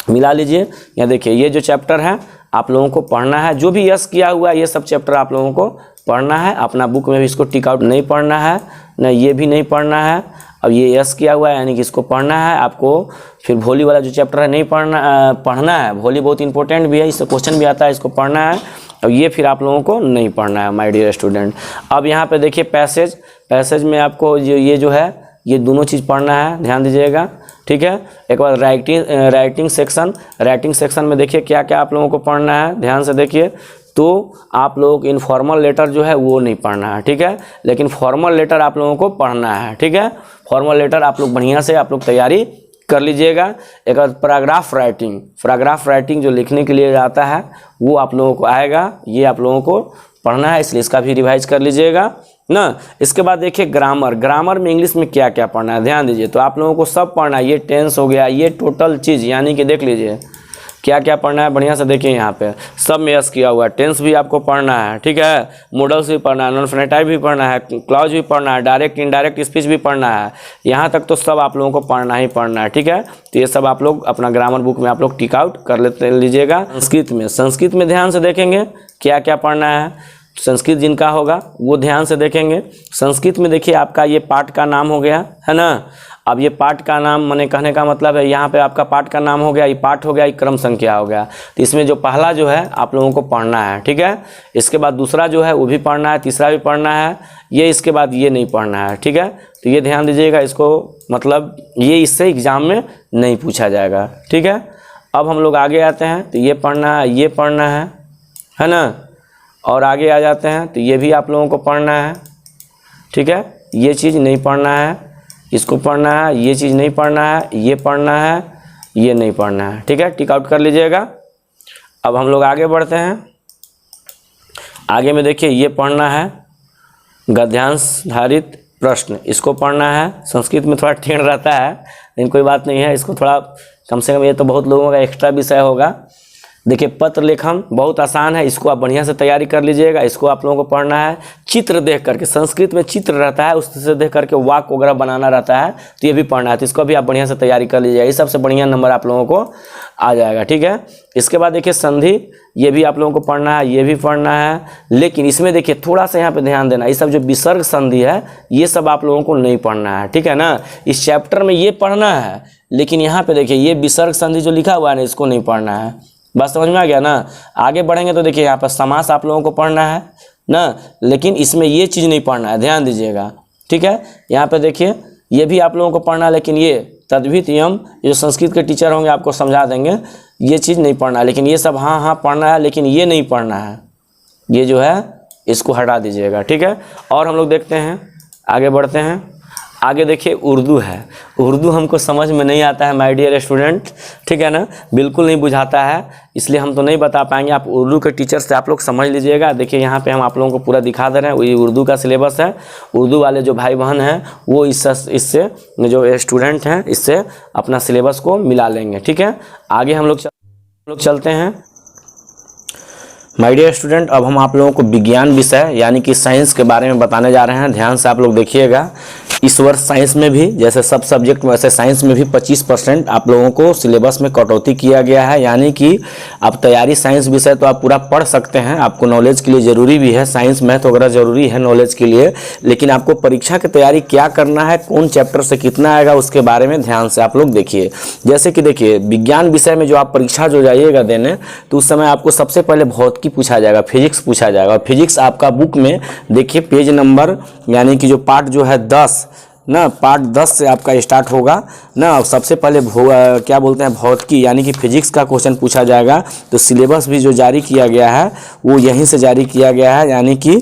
मिला लीजिए। या देखिए ये जो चैप्टर है आप लोगों को पढ़ना है, जो भी यस किया हुआ है ये सब चैप्टर आप लोगों को पढ़ना है। अपना बुक में भी इसको टिक आउट नहीं पढ़ना है ना, ये भी नहीं पढ़ना है। अब ये यस किया हुआ है यानी कि इसको पढ़ना है आपको। फिर भोली वाला जो चैप्टर है नहीं पढ़ना है। भोली बहुत इंपॉर्टेंट भी है, इससे क्वेश्चन भी आता है, इसको पढ़ना है। अब ये फिर आप लोगों को नहीं पढ़ना है माय डियर स्टूडेंट। अब यहाँ पे देखिए पैसेज में आपको ये जो है ये दोनों चीज़ पढ़ना है, ध्यान दीजिएगा, ठीक है। एक बार राइटिंग सेक्शन में देखिए क्या क्या आप लोगों को पढ़ना है, ध्यान से देखिए। तो आप लोग इनफॉर्मल लेटर जो है वो नहीं पढ़ना है, ठीक है, लेकिन फॉर्मल लेटर आप लोगों को पढ़ना है, ठीक है। फॉर्मल लेटर आप लोग बढ़िया से आप लोग तैयारी कर लीजिएगा। एक पैराग्राफ राइटिंग जो लिखने के लिए आता है वो आप लोगों को आएगा, ये आप लोगों को पढ़ना है, इसलिए इसका भी रिवाइज कर लीजिएगा ना। इसके बाद देखिए ग्रामर में इंग्लिश में क्या क्या पढ़ना है ध्यान दीजिए। तो आप लोगों को सब पढ़ना है, ये टेंस हो गया, ये टोटल चीज़ यानी कि देख लीजिए क्या क्या पढ़ना है, बढ़िया से देखिए। यहाँ पे सब में यस किया हुआ है। टेंस भी आपको पढ़ना है, ठीक है। मॉडल्स भी पढ़ना है, नॉन फेनेटाइव भी पढ़ना है, क्लॉज भी पढ़ना है, डायरेक्ट इनडायरेक्ट स्पीच भी पढ़ना है। यहाँ तक तो सब आप लोगों को पढ़ना ही पढ़ना है, ठीक है। तो ये सब आप लोग अपना ग्रामर बुक में आप लोग टिक आउट कर लीजिएगा। संस्कृत में ध्यान से देखेंगे क्या क्या पढ़ना है। संस्कृत जिनका होगा वो ध्यान से देखेंगे। संस्कृत में देखिए आपका ये पाठ का नाम हो गया है ना। अब ये पाठ का नाम माने कहने का मतलब है यहाँ पे आपका पाठ का नाम हो गया, ये पाठ हो गया, ये क्रम संख्या हो गया। तो इसमें जो पहला जो है आप लोगों को पढ़ना है, ठीक है। इसके बाद दूसरा जो है वो भी पढ़ना है, तीसरा भी पढ़ना है, ये इसके बाद ये नहीं पढ़ना है, ठीक है। तो ये ध्यान दीजिएगा, इसको मतलब ये इससे एग्जाम में नहीं पूछा जाएगा, ठीक है। अब हम लोग आगे आते हैं तो ये पढ़ना है, ये पढ़ना है ना। और आगे आ जाते हैं तो ये भी आप लोगों को पढ़ना है, ठीक है। ये चीज़ नहीं पढ़ना है, इसको पढ़ना है, ये चीज़ नहीं पढ़ना है, ये पढ़ना है, ये नहीं पढ़ना है, ठीक है। टिक आउट कर लीजिएगा। अब हम लोग आगे बढ़ते हैं। आगे में देखिए ये पढ़ना है गद्यांश धारित प्रश्न, इसको पढ़ना है। संस्कृत में थोड़ा टेढ़ रहता है लेकिन कोई बात नहीं है, इसको थोड़ा कम से कम, ये तो बहुत लोगों का एक्स्ट्रा विषय होगा। देखिए पत्र लेखन बहुत आसान है, इसको आप बढ़िया से तैयारी कर लीजिएगा। इसको आप लोगों को पढ़ना है चित्र देख करके, संस्कृत में चित्र रहता है उससे देख करके वाक्य वगैरह बनाना रहता है, तो ये भी पढ़ना है। तो इसको भी आप बढ़िया से तैयारी कर लीजिएगा, इस सबसे बढ़िया नंबर आप लोगों को आ जाएगा, ठीक है। इसके बाद देखिए संधि, ये भी आप लोगों को पढ़ना है, ये भी पढ़ना है। लेकिन इसमें देखिए थोड़ा सा यहाँ पे ध्यान देना, ये सब जो विसर्ग संधि है ये सब आप लोगों को नहीं पढ़ना है, ठीक है ना। इस चैप्टर में ये पढ़ना है, लेकिन यहाँ पे देखिए ये विसर्ग संधि जो लिखा हुआ है ना, इसको नहीं पढ़ना है। बात समझ में आ गया ना। आगे बढ़ेंगे तो देखिए यहाँ पर समास आप लोगों को पढ़ना है ना, लेकिन इसमें ये चीज़ नहीं पढ़ना है, ध्यान दीजिएगा, ठीक है। यहाँ पे देखिए ये भी आप लोगों को पढ़ना है, लेकिन ये तद्भित यम, ये जो संस्कृत के टीचर होंगे आपको समझा देंगे, ये चीज़ नहीं पढ़ना है। लेकिन ये सब हाँ पढ़ना है, लेकिन ये नहीं पढ़ना है, ये जो है इसको हटा दीजिएगा, ठीक है। और हम लोग देखते हैं, आगे बढ़ते हैं। आगे देखिए उर्दू है। उर्दू हमको समझ में नहीं आता है माय डियर स्टूडेंट, ठीक है ना, बिल्कुल नहीं बुझाता है, इसलिए हम तो नहीं बता पाएंगे। आप उर्दू के टीचर से आप लोग समझ लीजिएगा। देखिए यहाँ पे हम आप लोगों को पूरा दिखा दे रहे हैं, वही उर्दू का सिलेबस है। उर्दू वाले जो भाई बहन हैं वो इससे जो स्टूडेंट हैं इससे अपना सिलेबस को मिला लेंगे, ठीक है। आगे हम लोग चलते हैं। माय डियर स्टूडेंट, अब हम आप लोगों को विज्ञान विषय यानी कि साइंस के बारे में बताने जा रहे हैं। ध्यान से आप लोग देखिएगा। इस वर्ष साइंस में भी जैसे सब सब्जेक्ट में वैसे साइंस में भी 25% आप लोगों को सिलेबस में कटौती किया गया है। यानी कि आप तैयारी साइंस विषय तो आप पूरा पढ़ सकते हैं, आपको नॉलेज के लिए ज़रूरी भी है, साइंस मैथ वगैरह ज़रूरी है नॉलेज के लिए, लेकिन आपको परीक्षा की तैयारी क्या करना है, कौन चैप्टर से कितना आएगा, उसके बारे में ध्यान से आप लोग देखिए। जैसे कि देखिए, विज्ञान विषय में जो आप परीक्षा जो जाइएगा देने, तो उस समय आपको सबसे पहले भौतिकी पूछा जाएगा, फिजिक्स पूछा जाएगा। और फिजिक्स आपका बुक में देखिए पेज नंबर यानी कि जो पार्ट जो है 10 ना, पार्ट 10 से आपका स्टार्ट होगा ना। सबसे पहले क्या बोलते हैं भौतिकी यानी कि फिजिक्स का क्वेश्चन पूछा जाएगा। तो सिलेबस भी जो जारी किया गया है वो यहीं से जारी किया गया है, यानी कि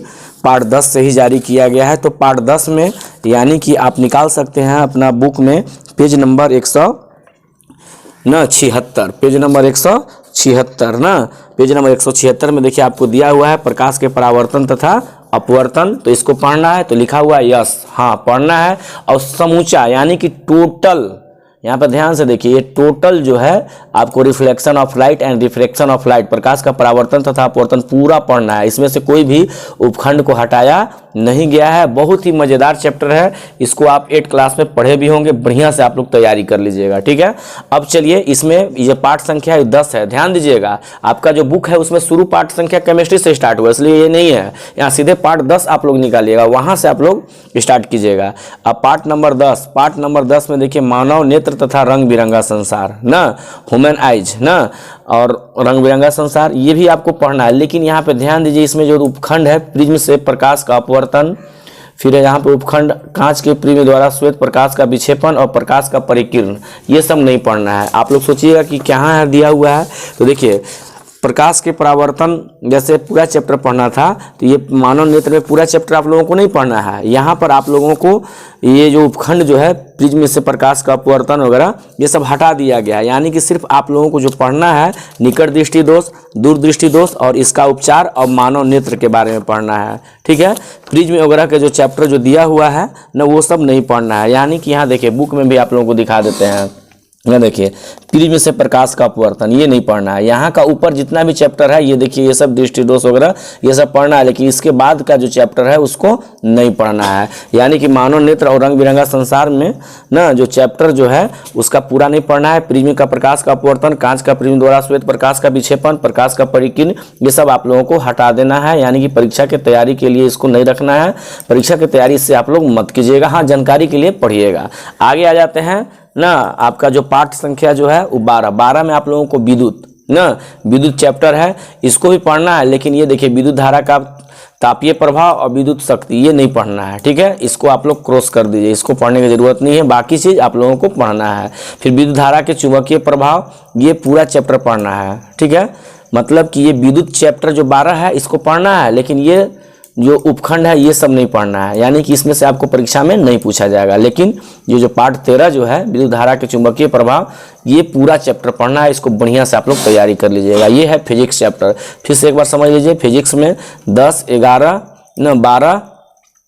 पार्ट 10 से ही जारी किया गया है। तो पार्ट 10 में यानी कि आप निकाल सकते हैं अपना बुक में पेज नंबर 176, पेज नंबर 176 ना, पेज नंबर 176 में देखिए आपको दिया हुआ है प्रकाश के परावर्तन तथा अपवर्तन। तो इसको पढ़ना है, तो लिखा हुआ है यस, हाँ पढ़ना है। और समूचा यानी कि टोटल, यहाँ पर ध्यान से देखिए, ये टोटल जो है आपको reflection of light and refraction of light, प्रकाश का परावर्तन तथा अपवर्तन पूरा पढ़ना है। इसमें से कोई भी उपखंड को हटाया नहीं गया है। बहुत ही मज़ेदार चैप्टर है, इसको आप 8 क्लास में पढ़े भी होंगे, बढ़िया से आप लोग तैयारी कर लीजिएगा, ठीक है। अब चलिए, इसमें ये पाठ संख्या 10 है, ध्यान दीजिएगा। आपका जो बुक है उसमें शुरू पाठ संख्या केमिस्ट्री से स्टार्ट हुआ, इसलिए ये नहीं है, यहाँ सीधे पार्ट 10 आप लोग निकालिएगा, वहाँ से आप लोग स्टार्ट कीजिएगा। अब पार्ट नंबर 10 में देखिए मानव नेत्र तथा रंग बिरंगा संसार ना, ह्यूमन आइज ना, और रंग बिरंगा संसार, ये भी आपको पढ़ना है। लेकिन यहाँ पे ध्यान दीजिए, इसमें जो उपखंड है प्रिज्म से प्रकाश का अपवर्तन, फिर यहाँ पे उपखंड कांच के प्रिज्म द्वारा श्वेत प्रकाश का विक्षेपण और प्रकाश का परिकिरण, ये सब नहीं पढ़ना है। आप लोग सोचिएगा कि क्या है दिया हुआ है, तो देखिए प्रकाश के परावर्तन जैसे पूरा चैप्टर पढ़ना था, तो ये मानव नेत्र में पूरा चैप्टर आप लोगों को नहीं पढ़ना है। यहाँ पर आप लोगों को ये जो उपखंड जो है प्रिज्म से प्रकाश का अपवर्तन वगैरह ये सब हटा दिया गया है। यानी कि सिर्फ आप लोगों को जो पढ़ना है निकट दृष्टि दोष, दूर दृष्टि दोष और इसका उपचार और मानव नेत्र के बारे में पढ़ना है, ठीक है। प्रिज्म वगैरह के जो चैप्टर जो दिया हुआ है ना, वो सब नहीं पढ़ना है। यानी कि यहाँ देखिए बुक में भी आप लोगों को दिखा देते हैं ना, देखिए प्रिज्म से प्रकाश का अपवर्तन, ये नहीं पढ़ना है। यहाँ का ऊपर जितना भी चैप्टर है ये देखिए, ये सब दृष्टि दोष वगैरह ये सब पढ़ना है, लेकिन इसके बाद का जो चैप्टर है उसको नहीं पढ़ना है। यानी कि मानव नेत्र और रंग बिरंगा संसार में ना जो चैप्टर जो है उसका पूरा नहीं पढ़ना है। प्रिज्म का प्रकाश का अपवर्तन, कांच का प्रिज्म द्वारा श्वेत प्रकाश का विक्षेपण, प्रकाश का परिकिरण, ये सब आप लोगों को हटा देना है। यानी कि परीक्षा की तैयारी के लिए इसको नहीं रखना है। परीक्षा की तैयारी से आप लोग मत कीजिएगा, हाँ जानकारी के लिए पढ़िएगा। आगे आ जाते हैं ना, आपका जो पाठ संख्या जो है वो 12 में आप लोगों को विद्युत ना, विद्युत चैप्टर है, इसको भी पढ़ना है। लेकिन ये देखिए विद्युत धारा का तापीय प्रभाव और विद्युत शक्ति, ये नहीं पढ़ना है, ठीक है। इसको आप लोग क्रॉस कर दीजिए, इसको पढ़ने की जरूरत नहीं है, बाकी चीज़ आप लोगों को पढ़ना है। फिर विद्युत धारा के चुंबकीय प्रभाव, ये पूरा चैप्टर पढ़ना है, ठीक है। मतलब कि ये विद्युत चैप्टर जो 12 है इसको पढ़ना है, लेकिन ये जो उपखंड है ये सब नहीं पढ़ना है। यानी कि इसमें से आपको परीक्षा में नहीं पूछा जाएगा। लेकिन ये जो पार्ट 13 जो है विद्युत धारा के चुंबकीय प्रभाव, ये पूरा चैप्टर पढ़ना है, इसको बढ़िया से आप लोग तैयारी कर लीजिएगा। ये है फिजिक्स चैप्टर। फिर से एक बार समझ लीजिए, फिजिक्स में 10, 11 ना, 12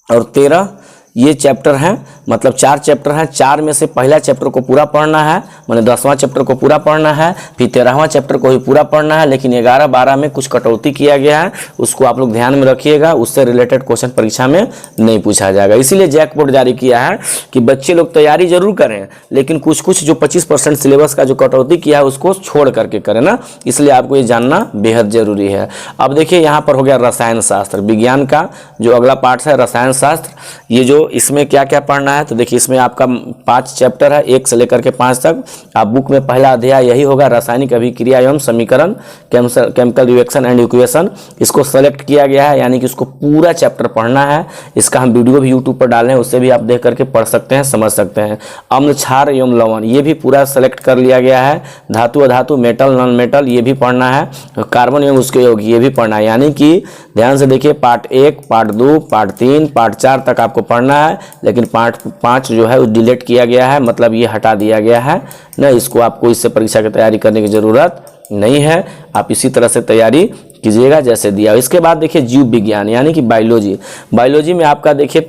और 13 ये चैप्टर हैं, मतलब 4 चैप्टर हैं। 4 में से पहला चैप्टर को पूरा पढ़ना है, माने 10वां चैप्टर को पूरा पढ़ना है, फिर 13वां चैप्टर को भी पूरा पढ़ना है। लेकिन 11, 12 में कुछ कटौती किया गया है, उसको आप लोग ध्यान में रखिएगा, उससे रिलेटेड क्वेश्चन परीक्षा में नहीं पूछा जाएगा। इसीलिए जैकपॉट जारी किया है कि बच्चे लोग तैयारी जरूर करें, लेकिन कुछ जो 25% सिलेबस का जो कटौती किया है उसको छोड़ करके करें ना, इसलिए आपको ये जानना बेहद जरूरी है। अब देखिए यहाँ पर हो गया रसायन शास्त्र, विज्ञान का जो अगला पार्ट है रसायन शास्त्र। ये जो इसमें क्या क्या पढ़ना है, तो देखिए इसमें आपका 5 चैप्टर है, 1 से लेकर के 5 तक। आप बुक में पहला अध्याय यही होगा, रासायनिक अभिक्रिया एवं समीकरण, केमिकल रिएक्शन एंड इक्वेशन, इसको सेलेक्ट किया गया है। यानी कि उसको पूरा चैप्टर पढ़ना है। इसका हम वीडियो भी यूट्यूब पर डाले हैं, उससे भी आप देख करके पढ़ सकते हैं, समझ सकते हैं। अम्ल, क्षार एवं लवण, ये भी पूरा सेलेक्ट कर लिया गया है। धातु, अधातु, मेटल, नॉन मेटल, ये भी पढ़ना है। कार्बन एवं उसके योग, ये भी पढ़ना है। यानी कि ध्यान से देखिए, पार्ट 1, पार्ट 2, पार्ट 3, पार्ट 4 तक आपको पढ़ना है। लेकिन पार्ट 5 जो है वो डिलीट किया गया है, मतलब ये हटा दिया गया है ना, इसको आपको इससे परीक्षा की तैयारी करने की जरूरत नहीं है। आप इसी तरह से तैयारी कीजिएगा जैसे दिया। इसके बाद देखिए जीव विज्ञान यानी कि बायोलॉजी। बायोलॉजी में आपका देखिए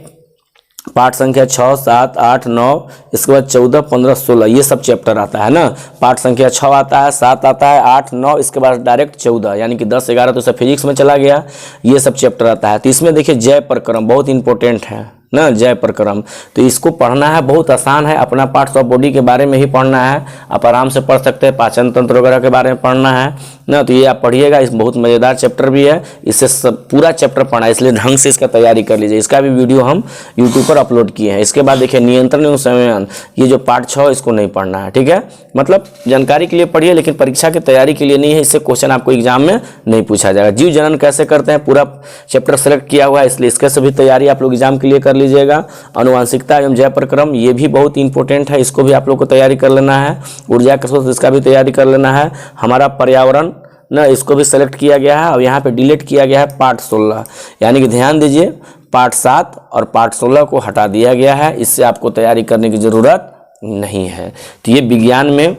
पाठ संख्या 6, 7, 8, 9, इसके बाद 14, 15, 16 ये सब चैप्टर आता है ना। पाठ संख्या 6 आता है, 7 आता है, 8, 9, इसके बाद डायरेक्ट 14 यानी कि 10, 11 तो सब फिजिक्स में चला गया, ये सब चैप्टर आता है। तो इसमें देखिए जय प्रक्रम बहुत इंपॉर्टेंट है ना, जय प्रक्रम, तो इसको पढ़ना है, बहुत आसान है। अपना पार्ट्स ऑफ बॉडी के बारे में ही पढ़ना है, आप आराम से पढ़ सकते हैं। पाचन तंत्र वगैरह के बारे में पढ़ना है ना, तो ये आप पढ़िएगा। इस बहुत मज़ेदार चैप्टर भी है, इससे सब पूरा चैप्टर पढ़ना है, इसलिए ढंग से इसका तैयारी कर लीजिए। इसका भी वीडियो हम यूट्यूब पर अपलोड किए हैं। इसके बाद देखिए नियंत्रण एवं संयमन, ये जो पार्ट 6 इसको नहीं पढ़ना है, ठीक है। मतलब जानकारी के लिए पढ़िए, लेकिन परीक्षा की तैयारी के लिए नहीं है। इससे क्वेश्चन आपको एग्जाम में नहीं पूछा जाएगा। जीव जनन कैसे करते हैं पूरा चैप्टर सेलेक्ट किया हुआ है, इसलिए इसके सभी तैयारी आप लोग एग्जाम के लिए कर लीजिएगा। अनुवांशिकता एवं जय प्रक्रम ये भी बहुत इंपॉर्टेंट है, इसको भी आप लोग को तैयारी कर लेना है। ऊर्जा का स्रोत इसका भी तैयारी कर लेना है। हमारा पर्यावरण ना, इसको भी सेलेक्ट किया गया है और यहाँ पे डिलीट किया गया है पार्ट 16, यानी कि ध्यान दीजिए पार्ट 7 और पार्ट 16 को हटा दिया गया है। इससे आपको तैयारी करने की ज़रूरत नहीं है। तो ये विज्ञान में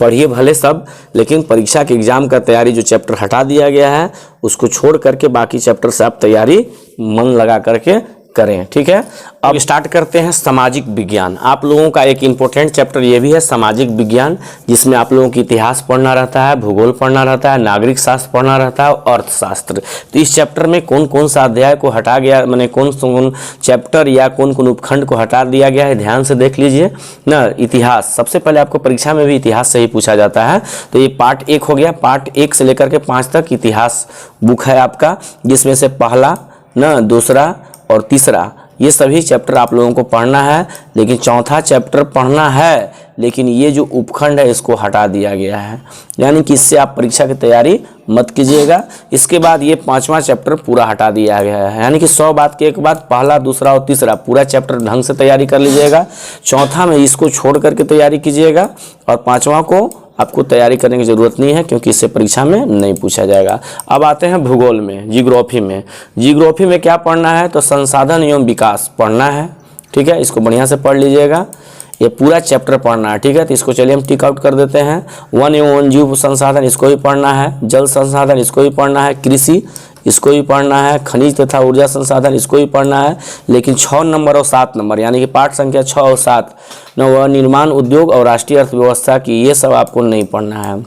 पढ़िए भले सब, लेकिन परीक्षा के एग्जाम का तैयारी जो चैप्टर हटा दिया गया है उसको छोड़ करके बाकी चैप्टर से आप तैयारी मन लगा करके करें, ठीक है। अब स्टार्ट करते हैं सामाजिक विज्ञान। आप लोगों का एक इम्पोर्टेंट चैप्टर ये भी है सामाजिक विज्ञान, जिसमें आप लोगों की इतिहास पढ़ना रहता है, भूगोल पढ़ना रहता है, नागरिक शास्त्र पढ़ना रहता है, अर्थशास्त्र। तो इस चैप्टर में कौन कौन सा अध्याय को हटा गया, माने कौन कौन चैप्टर या कौन कौन उपखंड को हटा दिया गया है, ध्यान से देख लीजिए ना। इतिहास सबसे पहले आपको परीक्षा में भी इतिहास से ही पूछा जाता है, तो ये पार्ट 1 हो गया। पार्ट 1 से लेकर के 5 तक इतिहास बुक है आपका, जिसमें से पहला ना, दूसरा और तीसरा ये सभी चैप्टर आप लोगों को पढ़ना है। लेकिन चौथा चैप्टर पढ़ना है, लेकिन ये जो उपखंड है इसको हटा दिया गया है, यानी कि इससे आप परीक्षा की तैयारी मत कीजिएगा। इसके बाद ये 5वां चैप्टर पूरा हटा दिया गया है, यानी कि 100 बात के एक बाद पहला, दूसरा और तीसरा पूरा चैप्टर ढंग से तैयारी कर लीजिएगा। चौथा में इसको छोड़ करके तैयारी कीजिएगा और 5वां को आपको तैयारी करने की ज़रूरत नहीं है, क्योंकि इससे परीक्षा में नहीं पूछा जाएगा। अब आते हैं भूगोल में, जियोग्राफी में। जियोग्राफी में क्या पढ़ना है, तो संसाधन एवं विकास पढ़ना है, ठीक है। इसको बढ़िया से पढ़ लीजिएगा, ये पूरा चैप्टर पढ़ना है, ठीक है। तो इसको चलिए हम टिक आउट कर देते हैं। वन एवं वन्यजीव संसाधन इसको भी पढ़ना है, जल संसाधन इसको भी पढ़ना है, कृषि इसको भी पढ़ना है, खनिज तथा ऊर्जा संसाधन इसको भी पढ़ना है। लेकिन 6 नंबर और 7 नंबर यानी कि पाठ संख्या 6 और 7 नव निर्माण उद्योग और राष्ट्रीय अर्थव्यवस्था की, ये सब आपको नहीं पढ़ना है।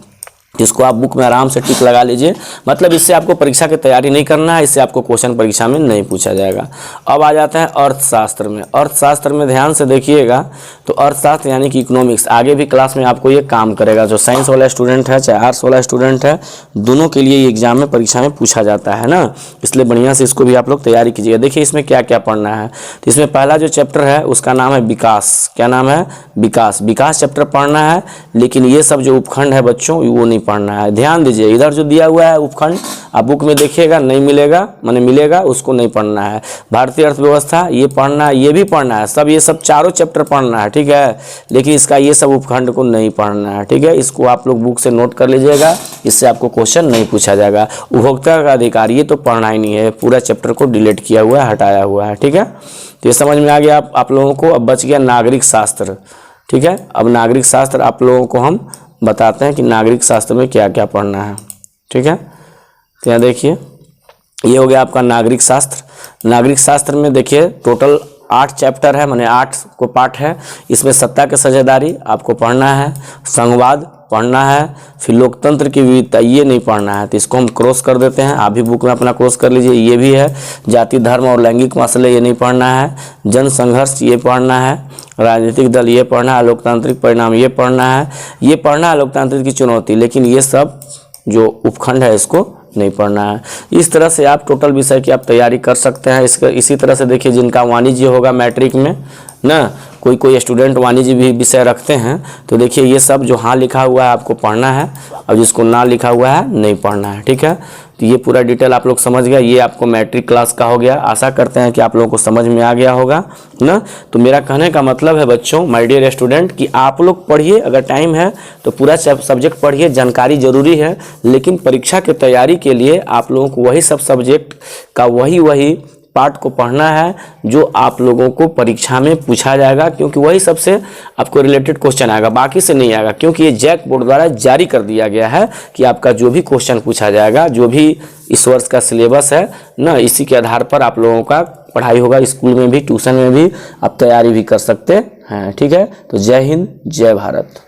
इसको आप बुक में आराम से टिक लगा लीजिए, मतलब इससे आपको परीक्षा की तैयारी नहीं करना है, इससे आपको क्वेश्चन परीक्षा में नहीं पूछा जाएगा। अब आ जाता है अर्थशास्त्र में। अर्थशास्त्र में ध्यान से देखिएगा, तो अर्थशास्त्र यानी कि इकोनॉमिक्स, आगे भी क्लास में आपको ये काम करेगा। जो साइंस वाला स्टूडेंट है चाहे आर्ट्स वाला स्टूडेंट है, दोनों के लिए ये एग्जाम में परीक्षा में पूछा जाता है ना, इसलिए बढ़िया से इसको भी आप लोग तैयारी कीजिएगा। देखिए इसमें क्या क्या पढ़ना है, तो इसमें पहला जो चैप्टर है उसका नाम है विकास। क्या नाम है, विकास। विकास चैप्टर पढ़ना है, लेकिन ये सब जो उपखंड है बच्चों वो नहीं पढ़ना है। ध्यान दीजिए, इधर जो दिया हुआ है उपखंड आप बुक में देखिएगा, नहीं मिलेगा, माने मिलेगा, उसको नहीं पढ़ना है। भारतीय अर्थव्यवस्था ये पढ़ना है, ये भी पढ़ना है, सब ये सब चारों चैप्टर पढ़ना है, ठीक है। लेकिन इसका ये सब उपखंड को नहीं पढ़ना है, ठीक है। इसको आप लोग बुक से नोट कर लीजिएगा, इससे आपको क्वेश्चन नहीं पूछा जाएगा। उपभोक्ता का अधिकार ये तो पढ़ना ही नहीं है, पूरा चैप्टर को डिलीट किया हुआ है, हटाया हुआ है, ठीक है। तो ये समझ में आ गया आप लोगों को। अब बच गया नागरिक शास्त्र, ठीक है। अब नागरिक शास्त्र आप लोगों को हम बताते हैं कि नागरिक शास्त्र में क्या क्या पढ़ना है, ठीक है। तो यहाँ देखिए ये हो गया आपका नागरिक शास्त्र। नागरिक शास्त्र में देखिए टोटल 8 चैप्टर है, माने 8 को पार्ट है। इसमें सत्ता की साझेदारी आपको पढ़ना है, संघवाद पढ़ना है, फिर लोकतंत्र की विविधता ये नहीं पढ़ना है, तो इसको हम क्रॉस कर देते हैं। आप भी बुक में अपना क्रॉस कर लीजिए, ये भी है। जाति धर्म और लैंगिक मसले ये नहीं पढ़ना है। जन संघर्ष ये पढ़ना है, राजनीतिक दल ये पढ़ना है, लोकतांत्रिक परिणाम ये पढ़ना है, ये पढ़ना है लोकतांत्रिक की चुनौती। लेकिन ये सब जो उपखंड है इसको नहीं पढ़ना है। इस तरह से आप टोटल विषय की आप तैयारी कर सकते हैं। इसी तरह से देखिए जिनका वाणिज्य होगा मैट्रिक में ना, कोई स्टूडेंट वाणिज्य भी विषय रखते हैं, तो देखिए ये सब जो हाँ लिखा हुआ है आपको पढ़ना है, और जिसको ना लिखा हुआ है नहीं पढ़ना है, ठीक है। तो ये पूरा डिटेल आप लोग समझ गए, ये आपको मैट्रिक क्लास का हो गया। आशा करते हैं कि आप लोगों को समझ में आ गया होगा ना। तो मेरा कहने का मतलब है बच्चों, माय डियर स्टूडेंट, कि आप लोग पढ़िए, अगर टाइम है तो पूरा सब्जेक्ट पढ़िए। जानकारी जरूरी है, लेकिन परीक्षा की तैयारी के लिए आप लोगों को वही सब सब्जेक्ट का वही पार्ट को पढ़ना है जो आप लोगों को परीक्षा में पूछा जाएगा, क्योंकि वही सबसे आपको रिलेटेड क्वेश्चन आएगा, बाकी से नहीं आएगा। क्योंकि ये जैक बोर्ड द्वारा जारी कर दिया गया है कि आपका जो भी क्वेश्चन पूछा जाएगा, जो भी इस वर्ष का सिलेबस है ना, इसी के आधार पर आप लोगों का पढ़ाई होगा। स्कूल में भी, ट्यूशन में भी आप तैयारी भी कर सकते हैं। ठीक है, तो जय हिंद, जय भारत।